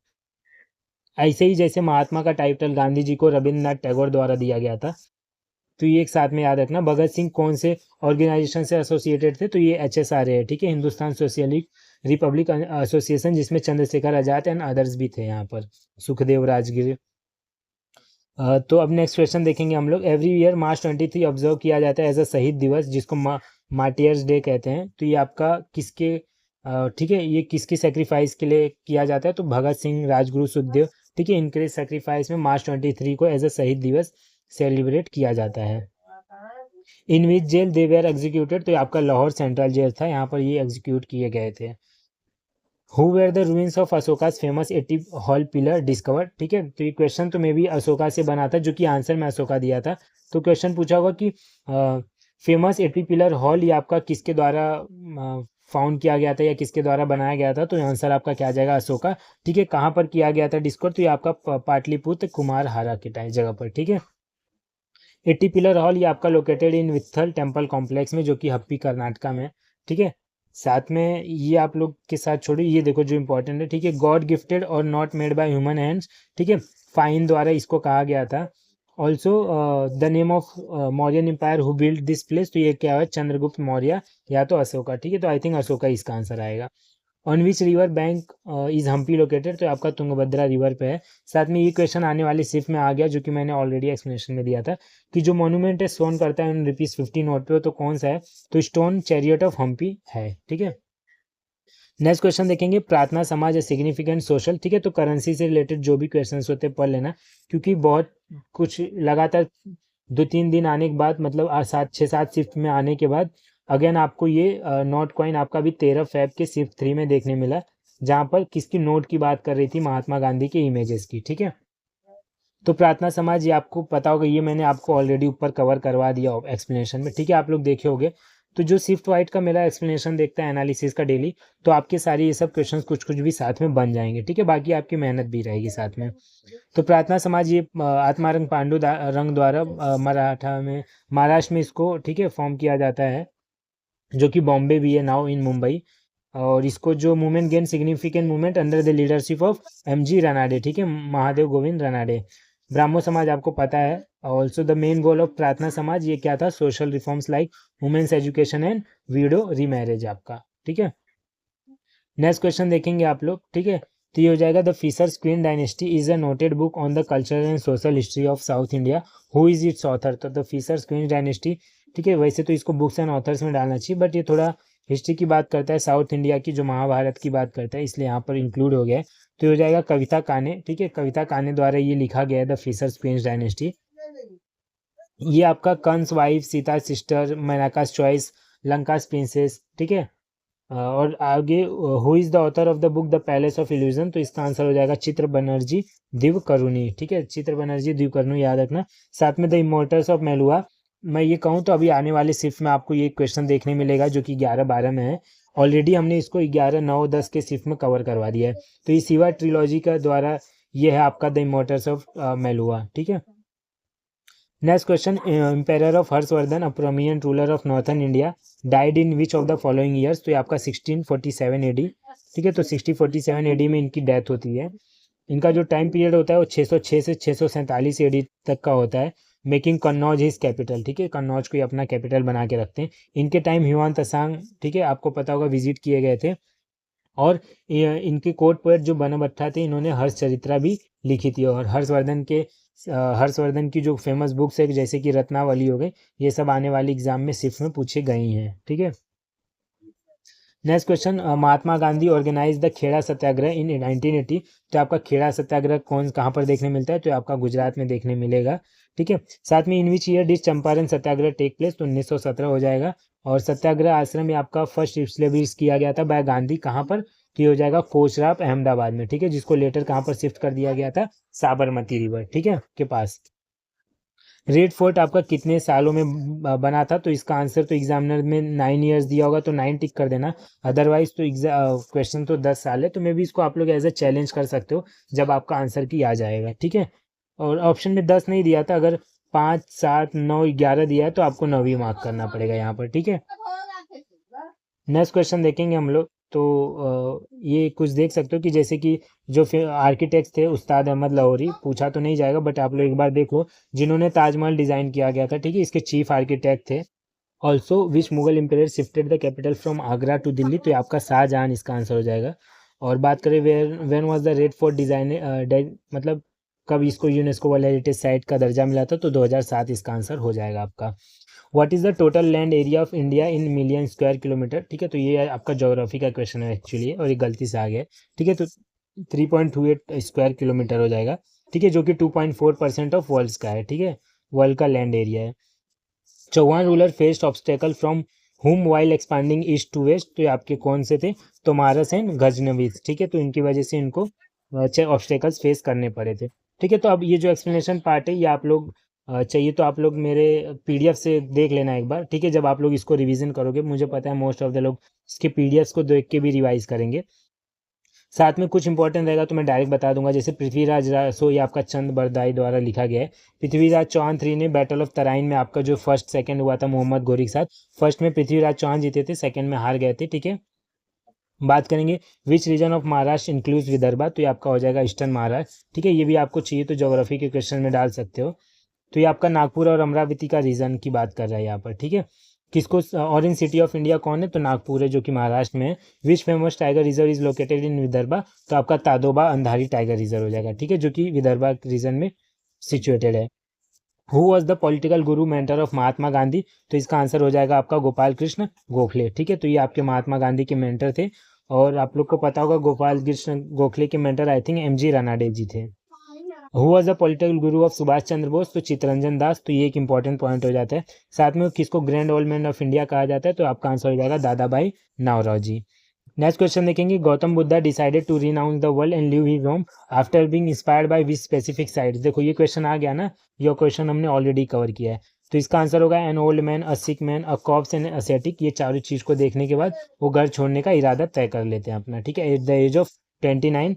ऐसे ही जैसे महात्मा का टाइटल गांधी जी को रविंद्रनाथ टैगोर द्वारा दिया गया था। तो ये एक साथ में याद रखना। भगत सिंह कौन से ऑर्गेनाइजेशन से एसोसिएटेड थे? तो ये HSRA है, ठीक है, हिंदुस्तान सोशलिस्ट रिपब्लिक एसोसिएशन, जिसमें चंद्रशेखर आजाद एंड अदर्स भी थे यहाँ पर, सुखदेव राजगिर। तो अब नेक्स्ट क्वेश्चन देखेंगे हम लोग। एवरी ईयर मार्च 23 ऑब्जर्व किया जाता है एज अ शहीद दिवस, जिसको मार्टियर्स डे कहते हैं। तो ये आपका किसके ठीक है, ये किसकी सेक्रीफाइस के लिए किया जाता है? तो भगत सिंह, राजगुरु, सुखदेव, ठीक है, इनके सेक्रीफाइस में मार्च 23 को एज अ शहीद दिवस सेलिब्रेट किया जाता है। In which jail they where executed, तो आपका लाहौर सेंट्रल जेल था, यहाँ पर ये एग्जीक्यूट किए गए थे। Who were the ruins of Ashoka's famous 80 hall pillar discovered, ठीक है, तो ये क्वेश्चन तो मे भी अशोका से बना था, जो कि आंसर में अशोका दिया था। तो क्वेश्चन पूछा होगा कि फेमस 80 पिलर हॉल ये आपका किसके द्वारा फाउंड किया गया था या किसके द्वारा बनाया गया था? तो आंसर आपका क्या आ जाएगा? अशोका, ठीक है। कहाँ पर किया गया था डिस्कवर? तो ये आपका पाटलिपुत्र कुमारहारा के टाइम जगह पर, ठीक है। 80 पिलर हॉल ये आपका लोकेटेड इन वित्थल टेम्पल कॉम्प्लेक्स में, जो कि हप्पी कर्नाटका में, ठीक है। साथ में ये आप लोग के साथ छोड़िए, ये देखो जो इंपॉर्टेंट है, ठीक है, गॉड गिफ्टेड और not made by human hands, ठीक है, फाइन द्वारा इसको कहा गया था। Also the name of Mauryan empire who build this place, तो ये क्या है? चंद्रगुप्त मौर्य या तो अशोका, ठीक है, तो आई थिंक अशोका इसका आंसर आएगा। On which river bank is Hampi located, तो आपका तुंगभद्रा रिवर पे है। साथ में ये क्वेश्चन आने वाली सिर्फ में आ गया, जो कि मैंने ऑलरेडी एक्सप्लेनेशन में दिया था, कि जो मॉन्यूमेंट है शोन करता है ₹50 नोट पे, तो कौन सा है? तो स्टोन चैरियट ऑफ हम्पी है, ठीक है। नेक्स्ट क्वेश्चन देखेंगे, प्रार्थना समाज है सिग्निफिकेंट सोशल, ठीक है, तो करेंसी से रिलेटेड जो भी क्वेश्चन होते हैं पढ़ लेना, क्योंकि बहुत कुछ लगातार 2-3 दिन आने के बाद, मतलब 6-7 शिफ्ट में आने के बाद अगेन आपको ये नोट कॉइन आपका भी 13 फेब के शिफ्ट 3 में देखने मिला, जहाँ पर किसकी नोट की बात कर रही थी? महात्मा गांधी के इमेजेस की, ठीक है। तो प्रार्थना समाज ये आपको पता होगा, ये मैंने आपको ऑलरेडी ऊपर कवर करवा दिया एक्सप्लेनेशन में, ठीक है, आप लोग देखे होंगे। तो जो शिफ्ट वाइट का मेरा एक्सप्लेनेशन देखता है एनालिसिस का डेली, तो आपके सारे ये सब क्वेश्चंस कुछ कुछ भी साथ में बन जाएंगे, ठीक है, बाकी आपकी मेहनत भी रहेगी साथ में। तो प्रार्थना समाज ये आत्मारंग पांडु रंग द्वारा महाराष्ट्र में इसको, ठीक है, फॉर्म किया जाता है, जो कि बॉम्बे भी है नाउ इन मुंबई। और इसको जो movement gain significant movement under the leadership of MG Ranade, ठीक है, महादेव गोविंद रानाडे। ब्राह्मो समाज आपको पता है। Also the main goal of Prarthana Samaj ये क्या था? Social reforms like women's education and widow remarriage आपका, ठीक है। नेक्स्ट क्वेश्चन देखेंगे आप लोग, ठीक है, तो ये हो जाएगा the fishers queen dynasty is a noted book on the cultural and social history of south India, who is its author? तो द फिशर्स क्वीन डायनेस्टी, ठीक है, वैसे तो इसको बुक्स एंड ऑथर्स में डालना चाहिए, बट ये थोड़ा हिस्ट्री की बात करता है, साउथ इंडिया की जो महाभारत की बात करता है, इसलिए यहाँ पर इंक्लूड हो गया है। तो ये हो जाएगा कविता काने, ठीक है, कविता काने द्वारा ये लिखा गया है द फिशर्स क्वीन डायनेस्टी। ये आपका Kansa wife, Sita sister, Menaka's choice, Lanka's princess, ठीक है। और आगे who is the author of the book the palace of illusion, तो इसका आंसर हो जाएगा चित्र बनर्जी दिवकरुणी, ठीक है, चित्र बनर्जी दिवकरुणी याद रखना। साथ में द इमोर्टल्स ऑफ मेलुआ, मैं ये कहूँ तो अभी आने वाले शिफ्ट में आपको ये क्वेश्चन देखने मिलेगा, जो कि 11-12 में है। ऑलरेडी हमने इसको 11, 9, 10 के शिफ्ट में कवर करवा दिया है। तो ये शिवा ट्रिलॉजी का द्वारा ये है आपका द इमोर्टल्स ऑफ मेलुआ, ठीक है। Next question, empire of Harshvardhan, a prominent ruler of northern India, died in which of the following years? तो ये आपका 1647 AD, ठीक है, तो 1647 AD में इनकी डेथ होती है। इनका जो टाइम पीरियड होता है वो 606 से 647 AD तक का होता है, मेकिंग कन्नौज हिज कैपिटल, ठीक है, कन्नौज को ये अपना कैपिटल बना के रखते हैं। इनके टाइम ह्यूआन त्सांग, ठीक है, आपको पता होगा, विजिट किए गए थे। और इनके कोर्ट पोएट जो बनभट्टा थे, इन्होंने हर्षचरित्रा भी लिखी थी। और हर्षवर्धन की जो फेमस बुक्स है, जैसे कि रत्नावली हो गई, ये सब आने वाले एग्जाम में सिर्फ में पूछे गई हैं, ठीक है। Next question, Mahatma Gandhi organize the Kheda Satyagraha in 1980। तो आपका खेड़ा सत्याग्रह कहाँ पर देखने मिलता है, तो आपका गुजरात में देखने मिलेगा। ठीक है, साथ में in which year did Champaran Satyagraha take place, तो 1917 हो जाएगा। और सत्याग्रह आश्रम में आपका फर्स्ट स्टेब्लिश किया गया था बाय गांधी, कहाँ पर, तो ये हो जाएगा कोचराब अहमदाबाद में। ठीक है, जिसको लेटर कहाँ पर शिफ्ट कर दिया गया था, साबरमती रिवर, ठीक है, के पास। रेड फोर्ट आपका कितने सालों में बना था, तो इसका आंसर तो एग्जामिनर में 9 ईयर्स दिया होगा, तो 9 टिक कर देना। अदरवाइज तो क्वेश्चन तो 10 साल है, तो मे भी इसको आप लोग एज ए चैलेंज कर सकते हो जब आपका आंसर की आ जाएगा। ठीक है, और ऑप्शन में 10 नहीं दिया था, अगर 5, 7, 9, 11 दिया है तो आपको 9 मार्क करना पड़ेगा यहाँ पर। ठीक है, नेक्स्ट क्वेश्चन देखेंगे हम लोग। तो ये कुछ देख सकते हो कि जैसे कि जो आर्किटेक्ट थे उस्ताद अहमद लाहौरी, पूछा तो नहीं जाएगा बट आप लोग एक बार देख लो, जिन्होंने ताजमहल डिजाइन किया गया था। ठीक है, इसके चीफ आर्किटेक्ट थे। Also which Mughal empire shifted the capital from Agra to Delhi, तो ये आपका शाहजहां इसका आंसर हो जाएगा। और बात करें when was the red fort design, मतलब कब इसको यूनेस्को वर्ल्ड हेरिटेज साइट का दर्जा मिला था, तो 2007 इसका आंसर हो जाएगा आपका। What is the total land area of India in million square kilometre. ठीक है, तो ये आपका ज्योग्राफी का क्वेश्चन है एक्चुअली, और ये गलती से आ गया। ठीक है, तो 3.28 स्क्वायर किलोमीटर हो जाएगा। ठीक है, जो कि 2.4% ऑफ वर्ल्ड का है। ठीक है, वर्ल्ड का लैंड एरिया है। Chauhan ruler faced obstacle from whom while expanding east to west, तो ये आपके कौन से थे, तो मारस एंड गजनवीज। ठीक है, तो इनकी वजह से इनको ऑब्स्टेकल्स फेस करने पड़े थे। ठीक है, तो अब ये जो एक्सप्लेनेशन पार्ट है ये आप लोग चाहिए तो आप लोग मेरे पीडीएफ से देख लेना एक बार। ठीक है, जब आप लोग इसको रिवीजन करोगे, मुझे पता है मोस्ट ऑफ द लोग इसके पीडीएफ को देख के भी रिवाइज करेंगे। साथ में कुछ इंपॉर्टेंट रहेगा तो मैं डायरेक्ट बता दूंगा, जैसे पृथ्वीराज रासो ये आपका चंद बरदाई द्वारा लिखा गया है। पृथ्वीराज चौहान 3 ने बैटल ऑफ तराइन में आपका जो फर्स्ट सेकंड हुआ था मोहम्मद गौरी के साथ, फर्स्ट में पृथ्वीराज चौहान जीते थे, सेकंड में हार गए थे। ठीक है, बात करेंगे which region of Maharashtra includes Vidarbha, तो ये आपका हो जाएगा ईस्टर्न महाराष्ट्र। ठीक है, ये भी आपको चाहिए तो ज्योग्राफी के क्वेश्चन में डाल सकते हो। तो ये आपका नागपुर और अमरावती का रीजन की बात कर रहा है यहाँ पर। ठीक है, किसको ऑरेंज सिटी ऑफ इंडिया कौन है, तो नागपुर है, जो कि महाराष्ट्र में है। Which famous tiger reserve is located इन विदर्भा, तो आपका तादोबा अंधारी टाइगर रिजर्व हो जाएगा। ठीक है, जो कि विदर्भा रीजन में सिचुएटेड है। Who was the political Guru mentor of Mahatma Gandhi, तो इसका आंसर हो जाएगा आपका गोपाल कृष्ण गोखले। ठीक है, तो ये आपके महात्मा गांधी के मेंटर थे। और आप लोग को पता होगा गोपाल कृष्ण गोखले के mentor I think M G Ranade ji थे। Who was the political guru of Subhash Chandra Bose, तो चित्तरंजन दास, तो ये एक इंपॉर्टेंट पॉइंट हो जाता है। साथ में किसको grand old man of India कहा जाता है, तो आपका आंसर हो जाएगा दादा भाई नावरोजी। नेक्स्ट क्वेश्चन देखेंगे, Gautam Buddha decided to renounce the world and live his home after being inspired by which specific sites. देखो ये क्वेश्चन आ गया ना, ये क्वेश्चन हमने ऑलरेडी कवर किया है। तो इसका आंसर होगा an old man, a sick man, a corpse and ascetic. ये चारों चीज को देखने के बाद वो घर छोड़ने का इरादा तय कर लेते हैं अपना। ठीक है, एट द एज ऑफ 29।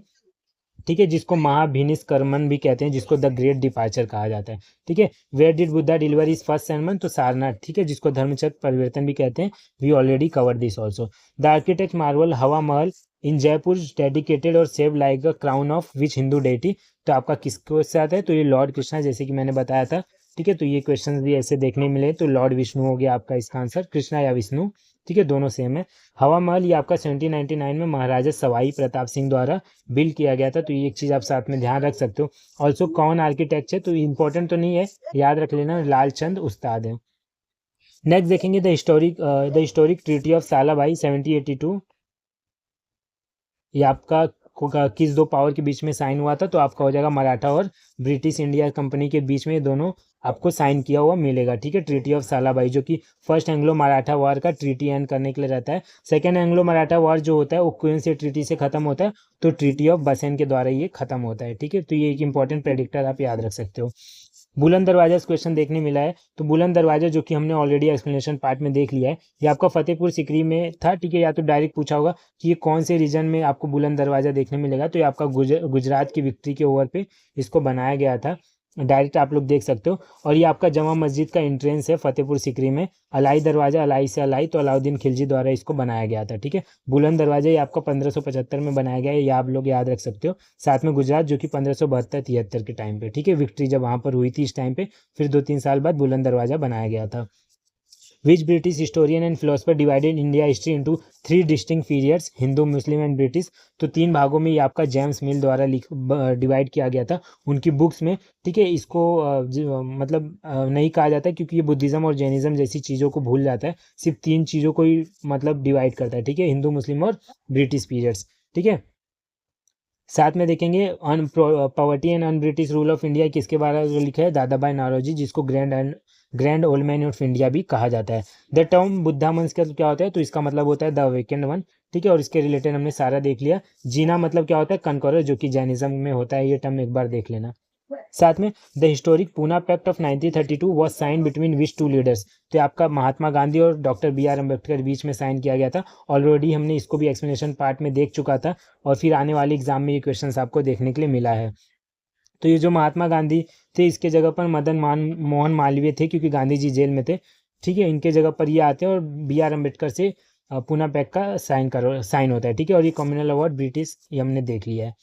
ठीक है, जिसको महाभिनिष्क्रमण भी कहते हैं, जिसको द ग्रेट डिपार्चर कहा जाता है। ठीक है, where did Buddha deliver is first sermon, तो सारनाथ। ठीक है, जिसको धर्मचक्र परिवर्तन भी कहते हैं, we already cover this also. The architect marvel Hawa Mahal in Jaipur dedicated और serve like a crown of which Hindu deity, तो आपका किसको से आता है, तो ये लॉर्ड कृष्णा, जैसे कि मैंने बताया था। ठीक है, तो ये क्वेश्चन भी ऐसे देखने मिले, तो लॉर्ड विष्णु हो गया आपका इसका आंसर, कृष्णा या विष्णु। ठीक है, दोनों सेम है। हवा महल ये आपका 1799 में महाराजा सवाई प्रताप सिंह द्वारा बिल्ड किया गया था, तो ये एक चीज़ आप साथ में ध्यान रख सकते हो। ऑल्सो कौन आर्किटेक्ट है, तो इंपॉर्टेंट तो नहीं है, याद रख लेना, लालचंद उस्ताद है। नेक्स्ट देखेंगे द हिस्टोरिक ट्रीटी ऑफ सालाभाई 1782, ये आपका किस दो पावर के बीच में साइन हुआ था, तो आपका हो जाएगा मराठा और ब्रिटिश इंडिया कंपनी के बीच में, दोनों आपको साइन किया हुआ मिलेगा। ठीक है, ट्रीटी ऑफ सालाभाई, जो कि फर्स्ट एंग्लो मराठा वॉर का ट्रीटी एंड करने के लिए रहता है। सेकेंड एंग्लो मराठा वॉर जो होता है वो कौन से ट्रीटी से खत्म होता है, तो ट्रीटी ऑफ बसेन के द्वारा ये खत्म होता है। ठीक है, तो ये एक इंपॉर्टेंट प्रेडिक्टर आप याद रख सकते हो। बुलंद दरवाजा क्वेश्चन देखने मिला है, तो बुलंद दरवाजा जो कि हमने ऑलरेडी एक्सप्लेनेशन पार्ट में देख लिया है, ये आपका फतेहपुर सिकरी में था। ठीक है, या तो डायरेक्ट पूछा होगा कि ये कौन से रीजन में आपको बुलंद दरवाजा देखने मिलेगा, तो ये आपका गुजरात की विक्ट्री के ओवर पे इसको बनाया गया था। डायरेक्ट आप लोग देख सकते हो। और ये आपका जमा मस्जिद का एंट्रेंस है फतेहपुर सिकरी में। अलाई दरवाजा, अलाई से अलाई, तो अलाउद्दीन खिलजी द्वारा इसको बनाया गया था। ठीक है, बुलंद दरवाजा ये आपका 1575 में बनाया गया है, ये आप लोग याद रख सकते हो। साथ में गुजरात जो कि 1572-73 के टाइम पे, ठीक है, विक्ट्री जब वहाँ पर हुई थी इस टाइम पे, फिर 2-3 साल बाद बुलंद दरवाजा बनाया गया था। विच British historian and philosopher divided India history into 3 distinct periods, Hindu, Muslim and British. तो 3 भागों में ये आपका जेम्स मिल द्वारा डिवाइड किया गया था उनकी बुक्स में, ठीक है। इसको मतलब नहीं कहा जाता क्योंकि ये बुद्धिज़्म और जैनिज़्म जैसी चीज़ों को भूल जाता है, सिर्फ 3 चीज़ों को ही मतलब डिवाइड करता है, ठीक है, हिंदू, मुस्लिम और ब्रिटिश पीरियड्स, ठीक है। साथ में देखेंगे poverty and un British rule of India किसके बारे में लिखा है, दादा भाई नौरोजी, जिसको grand old man of India भी कहा जाता है। द टर्म बुद्धा मंस का क्या होता है, तो इसका मतलब होता है द अवेकेंड वन, ठीक है। और इसके रिलेटेड हमने सारा देख लिया। जीना मतलब क्या होता है, कनकरर, जो कि जैनिज्म में होता है, ये टर्म एक बार देख लेना। साथ में the historic Poona pact of 1932 was sign between which 2 leaders, तो आपका महात्मा गांधी और डॉक्टर बी आर अम्बेडकर के बीच में साइन किया गया था। ऑलरेडी हमने इसको भी एक्सप्लेनेशन पार्ट में देख चुका था और फिर आने वाले एग्जाम में ये क्वेश्चन आपको देखने के लिए मिला है। तो ये जो महात्मा गांधी थे, इसके जगह पर मोहन मालवीय थे क्योंकि गांधी जी जेल में थे, ठीक है। इनके जगह पर ये आते हैं और बी आर अम्बेडकर से पूना पैक्ट का साइन होता है, ठीक है। और ये कम्युनल अवार्ड ब्रिटिश, ये हमने देख लिया है।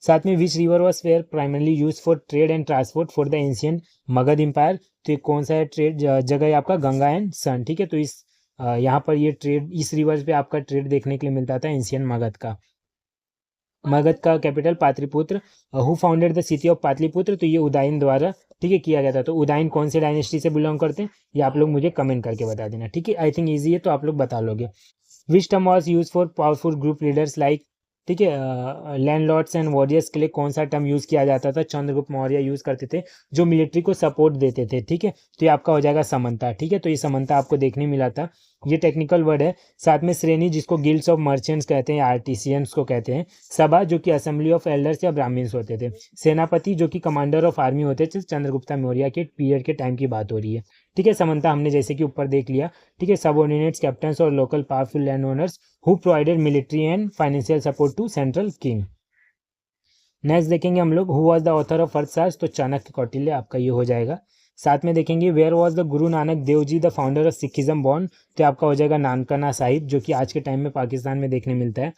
साथ में which river was where primarily use for trade and transport for the ancient Magadh empire, तो ये कौन सा है ट्रेड जगह है आपका, गंगा एंड सन, ठीक है। तो इस यहाँ पर ये ट्रेड, इस रिवर पे आपका ट्रेड देखने के लिए मिलता था एंशियंट मगध का। मगध का capital Pataliputra. Who founded the city of Pataliputra, तो ये उदयन द्वारा, ठीक है, किया गया था। तो उदयन कौन से डायनेस्टी से बिलोंग करते हैं, ये आप लोग मुझे कमेंट करके बता देना, ठीक है। आई थिंक ईजी है तो आप लोग बता लोगे। Which term was use for powerful group leaders like, ठीक है, लैंडलॉर्ड्स एंड वॉरियर्स के लिए कौन सा टर्म यूज किया जाता था, चंद्रगुप्त मौर्य यूज करते थे, जो मिलिट्री को सपोर्ट देते थे, ठीक है। तो ये आपका हो जाएगा समंता, ठीक है। तो ये समंता आपको देखने मिला था, ये टेक्निकल वर्ड है। साथ में श्रेणी, जिसको गिल्ड्स ऑफ मर्चेंट्स कहते हैं, आर्टिसियंस को कहते हैं। सभा, जो कि असेंबली ऑफ एल्डर्स या ब्राह्मण्स होते थे। सेनापति, जो कि कमांडर ऑफ आर्मी होते थे, चंद्रगुप्ता मौर्य के पीरियड के टाइम की बात हो रही है, ठीक है। समंता हमने जैसे कि ऊपर देख लिया, ठीक है। सबऑर्डिनेट्स, कैप्टन्स और local powerful land owners who provided military and financial support to central king. Next देखेंगे हम लोग who was the author of Arthashastra, तो चाणक्य कौटिल्य आपका ये हो जाएगा। साथ में देखेंगे where was the Guru Nanak Dev ji the founder of Sikhism born, तो आपका हो जाएगा नानकाना साहिब, जो कि आज के टाइम में पाकिस्तान में देखने मिलता है।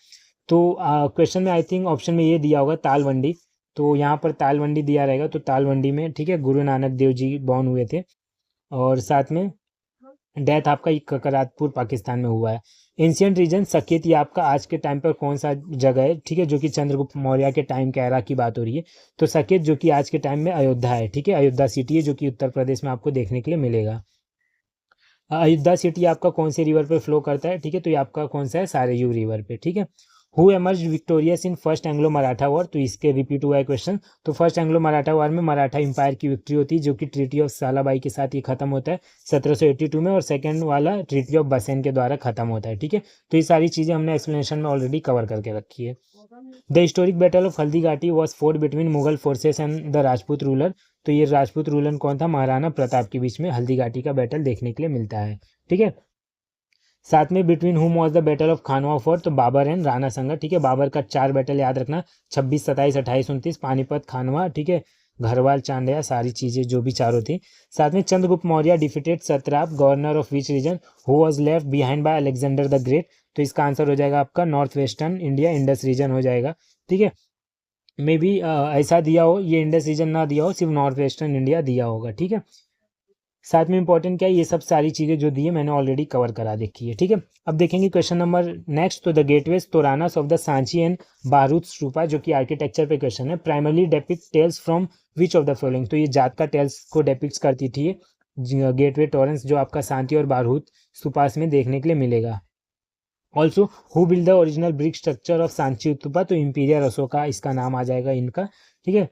तो क्वेश्चन में आई थिंक ऑप्शन में ये दिया होगा तालवंडी, तो यहाँ पर तालवंडी दिया रहेगा, तो तालवंडी में, ठीक है, गुरु नानक देव जी बॉर्न हुए थे। और साथ में डेथ आपका ककरातपुर पाकिस्तान में हुआ है। एंशियंट रीजन सकेत, ये आपका आज के टाइम पर कौन सा जगह है, ठीक है, जो कि चंद्रगुप्त मौर्य के टाइम के एरा की बात हो रही है। तो सकेत, जो कि आज के टाइम में अयोध्या है, ठीक है, अयोध्या सिटी है, जो कि उत्तर प्रदेश में आपको देखने के लिए मिलेगा। अयोध्या सिटी आपका कौन से रिवर पे फ्लो करता है, ठीक है, तो ये आपका कौन सा है, सारेयू रिवर पे, ठीक है। Who emerge victorious in first Anglo Maratha war, तो इसके रिपीट हुआ है क्वेश्चन। तो फर्स्ट एंग्लो मराठा वॉर में मराठा इंपायर की विक्ट्री होती है, जो कि ट्रीटी ऑफ सालाबाई के साथ ये खत्म होता है 1782 में, और सेकंड वाला ट्रीटी ऑफ बसेन के द्वारा खत्म होता है, ठीक है। तो ये सारी चीज़ें हमने एक्सप्लेनेशन में ऑलरेडी कवर करके रखी है। The historic battle of Haldi Ghati was fort between Mughal forces and the Rajput ruler, तो ये राजपूत रूलर कौन था, महाराणा प्रताप के बीच में हल्दी घाटी का बैटल देखने के लिए मिलता है, ठीक है। साथ में बिटवीन हुम was the battle of Khanwa fort, तो बाबर एंड राणा संगा, ठीक है। बाबर का 4 बैटल याद रखना, 26, 27, 28, 29, पानीपत, खानवा, ठीक है, घरवाल, चांदया, सारी चीज़ें जो भी चारों थी। साथ में Chandragupta Maurya defeated satrap, governor of which region, who was left behind by Alexander the great, तो इसका आंसर हो जाएगा आपका north western India, Indus region हो जाएगा, ठीक है। मे बी ऐसा दिया हो, ये इंडस रीजन ना दिया हो, सिर्फ नॉर्थ वेस्टर्न इंडिया दिया होगा, ठीक है। साथ में इंपॉर्टेंट क्या है, ये सब सारी चीज़ें जो दी है मैंने ऑलरेडी कवर करा देखी है, ठीक है। अब देखेंगे क्वेश्चन नंबर नेक्स्ट, तो the gateways toranas of the Sanchi and Bharhut stupa, जो कि आर्किटेक्चर पे क्वेश्चन है। Primarily depict tales from which of the following, तो ये जात का टेल्स को डेपिक्ट करती थी गेटवे टोरेंस, जो आपका सांची और बारूद स्तूपास में देखने के लिए मिलेगा। Also who build the original brick structure of Sanchi stupa, तो इंपीरियर अशोका इसका नाम आ जाएगा इनका, ठीक है।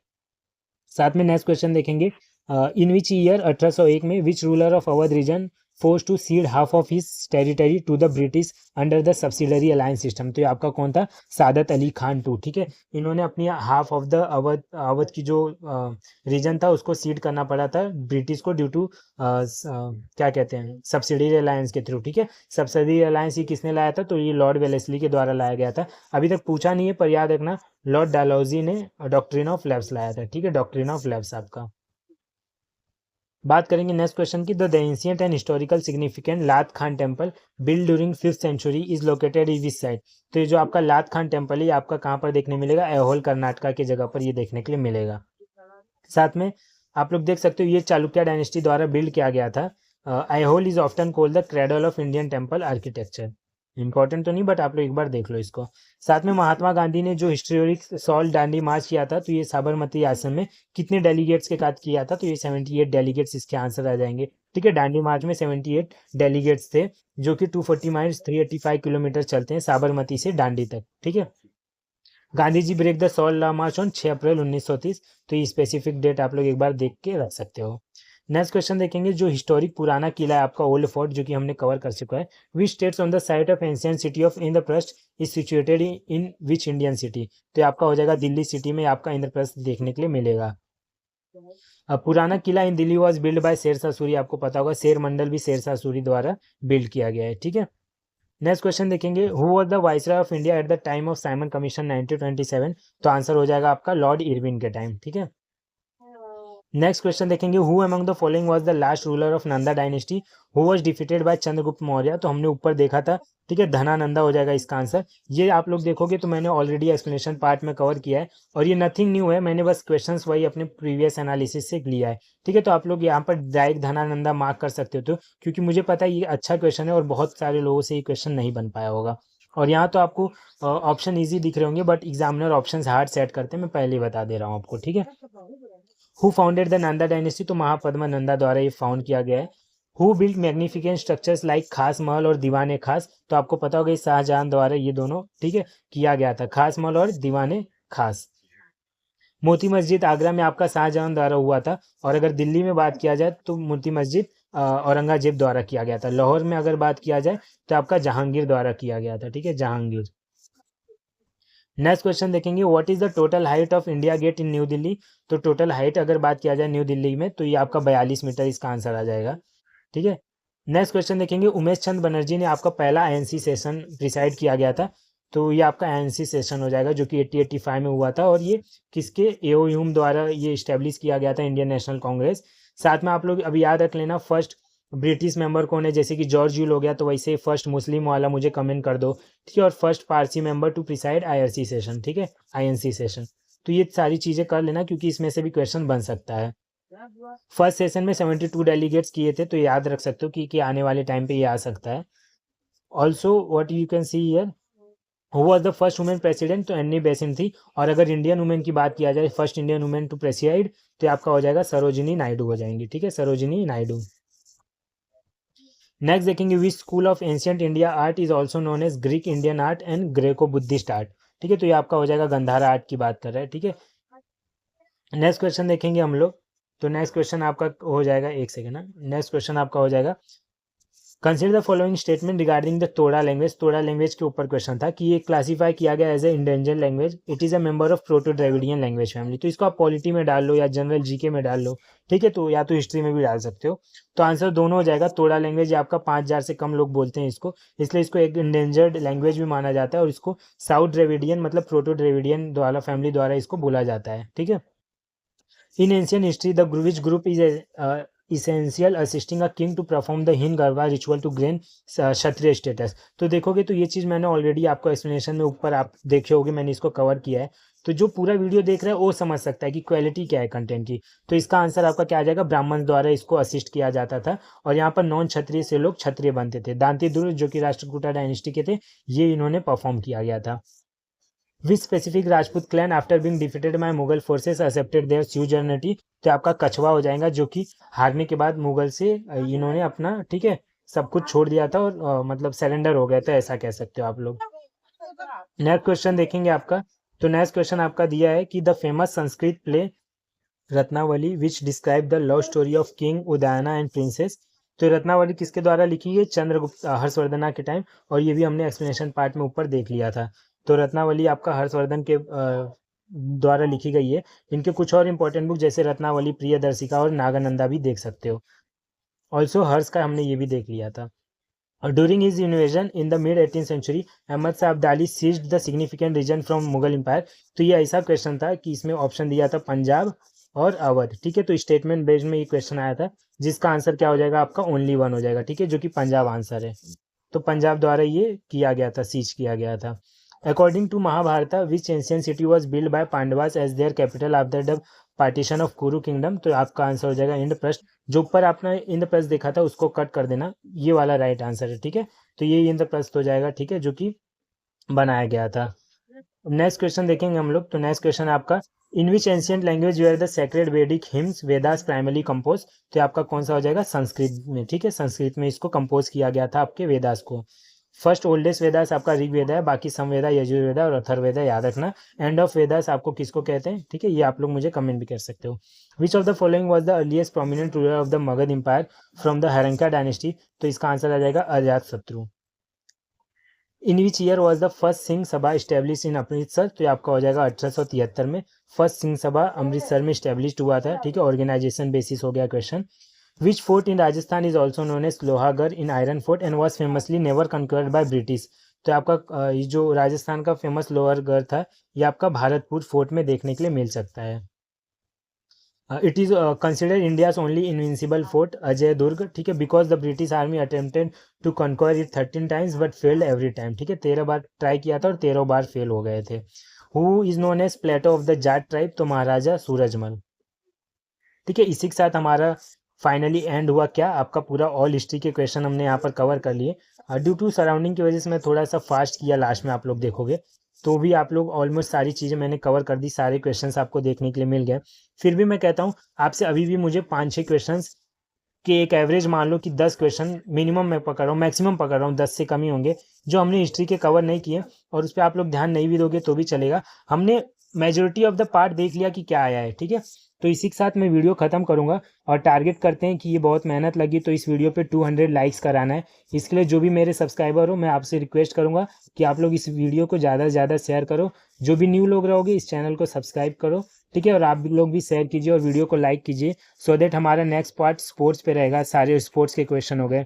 साथ में नेक्स्ट क्वेश्चन देखेंगे इन विच ईयर 1801 में which ruler of Awadh region force to cede half of his territory to the British under the subsidiary alliance system, तो ये आपका कौन था, सादत अली खान टू, ठीक है। इन्होंने अपनी हाफ ऑफ द अवध की जो रीजन था उसको सीड करना पड़ा था ब्रिटिश को ड्यू टू क्या कहते हैं, सब्सिडरी अलायंस के थ्रू, ठीक है। सब्सिडरी अलायंस ये किसने लाया था, तो ये लॉर्ड वेलेस्ली के द्वारा लाया गया था। अभी तक पूछा नहीं है पर याद रखना, लॉर्ड डालहौजी ने डॉक्ट्रिन ऑफ लैब्स लाया था, ठीक है, डॉक्ट्रिन ऑफ लैब्स आपका। बात करेंगे नेक्स्ट क्वेश्चन की, the ancient and historical significant Lad Khan temple build during 5th century is located in which side, तो ये जो आपका लात खान टेम्पल है आपका कहाँ पर देखने मिलेगा, ऐहोल कर्नाटका की जगह पर ये देखने के लिए मिलेगा। साथ में आप लोग देख सकते हो ये चालुक्य डायनेस्टी द्वारा बिल्ड किया गया था, Aihole is often called the cradle of Indian temple architecture. Important तो नहीं बट आप लोग एक बार देख लो इसको। साथ में महात्मा गांधी ने जो हिस्टोरिक सॉल्ट दांडी मार्च किया था, तो ये साबरमती आश्रम में कितने डेलीगेट्स के साथ किया था, तो ये 78 डेलीगेट्स इसके आंसर आ जाएंगे। ठीक है, दांडी मार्च में 78 डेलीगेट्स थे, जो कि 240 माइल्स 385 किलोमीटर चलते हैं साबरमती से दांडी तक। ठीक है, Gandhi ji break the salt law march on 6 April 1930। तो ये स्पेसिफिक डेट आप लोग एक बार देख के रख सकते हो। नेक्स्ट क्वेश्चन देखेंगे, जो हिस्टोरिक पुराना किला है आपका ओल्ड फोर्ट, जो कि हमने कवर कर चुका है। Which states on the site of ancient city of Indraprastha is situated in which Indian city. तो ये आपका हो जाएगा दिल्ली सिटी में आपका इंद्रप्रस्थ देखने के लिए मिलेगा। अब Purana Qila in Delhi was build by Shershah Suri, आपको पता होगा शेर मंडल भी शेरशाह सूरी द्वारा बिल्ड किया गया है। ठीक है, नेक्स्ट क्वेश्चन देखेंगे, who was the viceroy of India at the time of Simon commission 1927। तो आंसर हो जाएगा आपका लॉर्ड इरविन के टाइम। ठीक है, नेक्स्ट क्वेश्चन देखेंगे, who among the following was the last ruler of Nanda dynasty who was defeated by Chandragupta Maurya. तो हमने ऊपर देखा था। ठीक है, धनानंदा हो जाएगा इसका आंसर। ये आप लोग देखोगे तो मैंने ऑलरेडी एक्सप्लेनेशन पार्ट में कवर किया है, और ये नथिंग न्यू है, मैंने बस क्वेश्चंस वही अपने प्रीवियस एनालिसिस से लिया है। ठीक है, तो आप लोग यहाँ पर डायरेक्ट धनानंदा मार्क कर सकते हो, तो क्योंकि मुझे पता है ये अच्छा क्वेश्चन है और बहुत सारे लोगों से ये क्वेश्चन नहीं बन पाया होगा। और यहाँ तो आपको ऑप्शन ईजी दिख रहे होंगे, but examiner option hard set करते हैं, मैं पहले ही बता दे रहा हूँ आपको। ठीक है, who founded the Nanda dynasty. तो महापद्मा नंदा द्वारा ये फाउंड किया गया है। Who build magnificent structures like खास महल और दीवाने खास। तो आपको पता होगा शाहजहां द्वारा ये दोनों, ठीक है, किया गया था, खास महल और दीवाने खास। मोती मस्जिद आगरा में आपका शाहजहां द्वारा हुआ था, और अगर दिल्ली में बात किया जाए तो मोती मस्जिद औरंगजेब द्वारा किया गया था। लाहौर में अगर बात किया जाए तो आपका जहांगीर द्वारा किया गया था। ठीक है, जहांगीर। नेक्स्ट क्वेश्चन देखेंगे, what is the total height of India get in new Delhi. तो टोटल हाइट अगर बात किया जाए न्यू दिल्ली में, तो ये आपका 42 मीटर इसका आंसर आ जाएगा। ठीक है, नेक्स्ट क्वेश्चन देखेंगे, उमेश चंद बनर्जी ने आपका पहला आईएनसी सेशन प्रिसाइड किया गया था। तो ये आपका आईएनसी सेशन हो जाएगा, जो कि 1885 में हुआ था, और ये किसके एओ ह्यूम द्वारा ये इस्टेब्लिश किया गया था, इंडियन नेशनल कांग्रेस। साथ में आप लोग अभी याद रख लेना, फर्स्ट ब्रिटिश मेंबर कौन है, जैसे कि जॉर्ज यूल हो गया, तो वैसे फर्स्ट मुस्लिम वाला मुझे कमेंट कर दो। ठीक है, और first Parsi member to preside IRC session. ठीक है, आईएनसी सेशन। तो ये सारी चीजें कर लेना, क्योंकि इसमें से भी क्वेश्चन बन सकता है। फर्स्ट सेशन में 72 डेलीगेट्स किए थे, तो याद रख सकते हो कि आने वाले टाइम पे ये आ सकता है। Also what you can see here, who was the first women president. तो एनी बेसिन थी। और अगर इंडियन वुमेन की बात किया जाए, first Indian women to preside, तो आपका हो जाएगा सरोजिनी नायडू हो जाएंगी। ठीक है, सरोजिनी नायडू। नेक्स्ट देखेंगे, which school of ancient India art is also known as Greek Indian art and Greco Buddhist art. ठीक है, तो ये आपका हो जाएगा गंधारा आर्ट की बात कर रहा है। ठीक है, नेक्स्ट क्वेश्चन देखेंगे हम लोग। तो नेक्स्ट क्वेश्चन आपका हो जाएगा, एक सेकेंड ना, नेक्स्ट क्वेश्चन आपका हो जाएगा, consider the following statement regarding the Toda language. Toda language के ऊपर क्वेश्चन था कि ये क्लासीफाई किया गया as a endangered language, it is a member of proto Dravidian language family. तो इसको आप पॉलिटी में डाल लो या जनरल जीके में डाल लो। ठीक है, तो या तो हिस्ट्री में भी डाल सकते हो। तो आंसर दोनों हो जाएगा। तोड़ा लैंग्वेज आपका 5000 से कम लोग बोलते हैं इसको, इसलिए इसको एक इंडेंजर्ड लैंग्वेज भी माना जाता है, और इसको साउथ ड्रेविडियन मतलब प्रोटो ड्रेविडियन द्वारा फैमिली द्वारा इसको बोला जाता है। ठीक है, in ancient history the which group is essential assisting a king to perform the hin garva ritual to gain Kshatriya status. तो देखोगे तो ये चीज़ मैंने ऑलरेडी आपको एक्सप्लेनेशन में ऊपर आप देखे होगे, मैंने इसको कवर किया है। तो जो पूरा वीडियो देख रहा है वो समझ सकता है कि क्वालिटी क्या है कंटेंट की। तो इसका आंसर आपका क्या आ जाएगा, ब्राह्मण द्वारा इसको असिस्ट किया जाता था, और यहाँ पर नॉन क्षत्रिय से लोग क्षत्रिय बनते थे। दांती दुर्ग जो कि राष्ट्रकूटा डायनेस्टी के थे, ये इन्होंने परफॉर्म किया गया था। Which specific Rajput clan after being defeated by Mughal forces accepted their suzerainty. तो आपका कछवा हो जाएगा, जो कि हारने के बाद मुगल से इन्होंने अपना, ठीक है, सब कुछ छोड़ दिया था, और मतलब सरेंडर हो गया था, ऐसा कह सकते हो आप लोग। नेक्स्ट क्वेश्चन देखेंगे आपका। तो नेक्स्ट क्वेश्चन आपका दिया है कि the famous Sanskrit play Ratnavali which describe the love story of king Udayana and princess. तो रत्नावली किसके द्वारा लिखी है, चंद्रगुप्त हर्षवर्धना के टाइम, और ये भी हमने एक्सप्लेनेशन पार्ट में ऊपर देख लिया था। तो रत्नावली आपका हर्षवर्धन के द्वारा लिखी गई है। इनके कुछ और इंपॉर्टेंट बुक जैसे रत्नावली, प्रियदर्शिका और नागानंदा भी देख सकते हो। ऑल्सो हर्ष का हमने ये भी देख लिया था। और during his invasion in the mid 18th century Ahmad Shah Abdali seized the significant region from Mughal empire. तो ये ऐसा क्वेश्चन था कि इसमें ऑप्शन दिया था पंजाब और अवध। ठीक है, तो स्टेटमेंट बेस्ड में ये क्वेश्चन आया था, जिसका आंसर क्या हो जाएगा आपका, ओनली वन हो जाएगा। ठीक है, जो कि पंजाब आंसर है। तो पंजाब द्वारा ये किया गया था, सीज किया गया था। According to Mahabharata, which ancient city was built by Pandavas as their capital after the partition of Kuru kingdom। तो आपका आंसर हो जाएगा इंद्रप्रस्थ। जो ऊपर आपने इन द प्लस देखा था उसको कट कर देना, ये वाला राइट आंसर है, ठीक है। तो ये इन द प्लस हो जाएगा, ठीक है, जो कि बनाया गया था। नेक्स्ट क्वेश्चन देखेंगे हम लोग। तो नेक्स्ट क्वेश्चन है आपका, in which ancient language were the sacred Vedic hymns Vedas primarily compose. तो ये आपका कौन सा हो जाएगा, संस्कृत में, ठीक है, संस्कृत में इसको कंपोज किया गया था आपके वेदास को। फर्स्ट ओल्डेस्ट वेदास आपका ऋग वेदा है, बाकी समवेदा, यजुर्वेदा और अथर्ववेदा याद रखना। एंड ऑफ वेदास आपको किसको कहते हैं, ठीक है, ये आप लोग मुझे कमेंट भी कर सकते हो। Which of the following was the earliest prominent ruler of the Magadha empire from the Haryanka dynasty. तो इसका आंसर आ जाएगा Ajatashatru. In which year was the first Singh Sabha establish इन अमृतसर। तो ये आपका हो जाएगा 1873 में फर्स्ट सिंह सभा अमृतसर में स्टैब्लिश हुआ था, ठीक है, ऑर्गेनाइजेशन बेसिस हो गया question. Which fort in Rajasthan is also known as Lohagarh in iron fort and was famously never conquered by British. तो आपका ये जो राजस्थान का फेमस लोहागढ़ था, ये आपका भारतपुर फोर्ट में देखने के लिए मिल सकता है। It is considered India's only invincible fort Ajay Durg, ठीक है, because the British army attempted to conquer it 13 times but failed every time, ठीक है, 13 बार ट्राई किया था और 13 बार फेल हो गए थे। Who is known as Plato of the Jat tribe. तो महाराजा सूरजमल, ठीक है। इसी के साथ हमारा फाइनली एंड हुआ क्या, आपका पूरा ऑल हिस्ट्री के क्वेश्चन हमने यहाँ पर कवर कर लिए। ड्यू टू सराउंडिंग की वजह से मैं थोड़ा सा फास्ट किया लास्ट में, आप लोग देखोगे तो भी आप लोग ऑलमोस्ट सारी चीज़ें मैंने कवर कर दी, सारे क्वेश्चंस आपको देखने के लिए मिल गए। फिर भी मैं कहता हूँ आपसे अभी भी मुझे 5-6 क्वेश्चंस के एक एवरेज मान लो कि 10 क्वेश्चन मिनिमम मैं पकड़ रहा हूँ, मैक्सिमम पकड़ रहा हूँ, 10 से कम ही होंगे जो हमने हिस्ट्री के कवर नहीं किए, और उस पर आप लोग ध्यान नहीं भी दोगे तो भी चलेगा। हमने मेजोरिटी ऑफ द पार्ट देख लिया कि क्या आया है, ठीक है। तो इसी के साथ मैं वीडियो ख़त्म करूँगा और टारगेट करते हैं कि ये बहुत मेहनत लगी तो इस वीडियो पे 200 लाइक्स कराना है। इसके लिए जो भी मेरे सब्सक्राइबर हो, मैं आपसे रिक्वेस्ट करूँगा कि आप लोग इस वीडियो को ज़्यादा से ज़्यादा शेयर करो। जो भी न्यू लोग रहोगे इस चैनल को सब्सक्राइब करो, ठीक है, और आप लोग भी शेयर कीजिए और वीडियो को लाइक कीजिए, सो दैट हमारा नेक्स्ट पार्ट स्पोर्ट्स पे रहेगा। सारे स्पोर्ट्स के क्वेश्चन हो गए,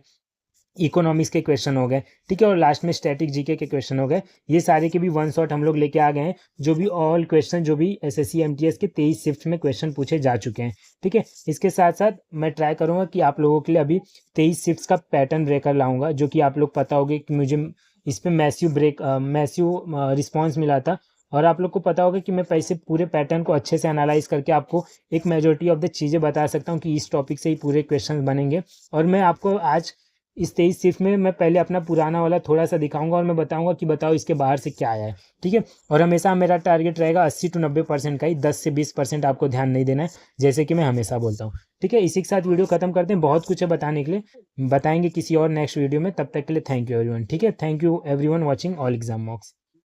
इकोनॉमिक्स के क्वेश्चन हो गए, ठीक है, और लास्ट में स्टैटिक जीके के क्वेश्चन हो गए। ये सारे के भी वन शॉट हम लोग लेके आ गए हैं, जो भी ऑल क्वेश्चन जो भी एसएससी एमटीएस के 23 शिफ्ट में क्वेश्चन पूछे जा चुके हैं, ठीक है। इसके साथ साथ मैं ट्राई करूंगा कि आप लोगों के लिए अभी 23 शिफ्ट का पैटर्न ब्रेकर लाऊंगा, जो कि आप लोग पता होगा कि मुझे इस पर मैसिव रिस्पॉन्स मिला था, और आप लोग को पता होगा कि मैं पैसे पूरे पैटर्न को अच्छे से एनालाइज करके आपको एक मेजोरिटी ऑफ द चीज़ें बता सकता हूँ कि इस टॉपिक से ही पूरे क्वेश्चन बनेंगे। और मैं आपको आज इस 23 शिफ्ट में मैं पहले अपना पुराना वाला थोड़ा सा दिखाऊंगा और मैं बताऊंगा कि बताओ इसके बाहर से क्या आया है, ठीक है। और हमेशा मेरा टारगेट रहेगा 80 से 90% का ही, 10 से 20% आपको ध्यान नहीं देना है, जैसे कि मैं हमेशा बोलता हूँ, ठीक है। इसी के साथ वीडियो खत्म करते हैं, बहुत कुछ है बताने के लिए, बताएंगे किसी और नेक्स्ट वीडियो में। तब तक के लिए थैंक यू एवरीवन, ठीक है। Thank you everyone watching all exam मॉक्स।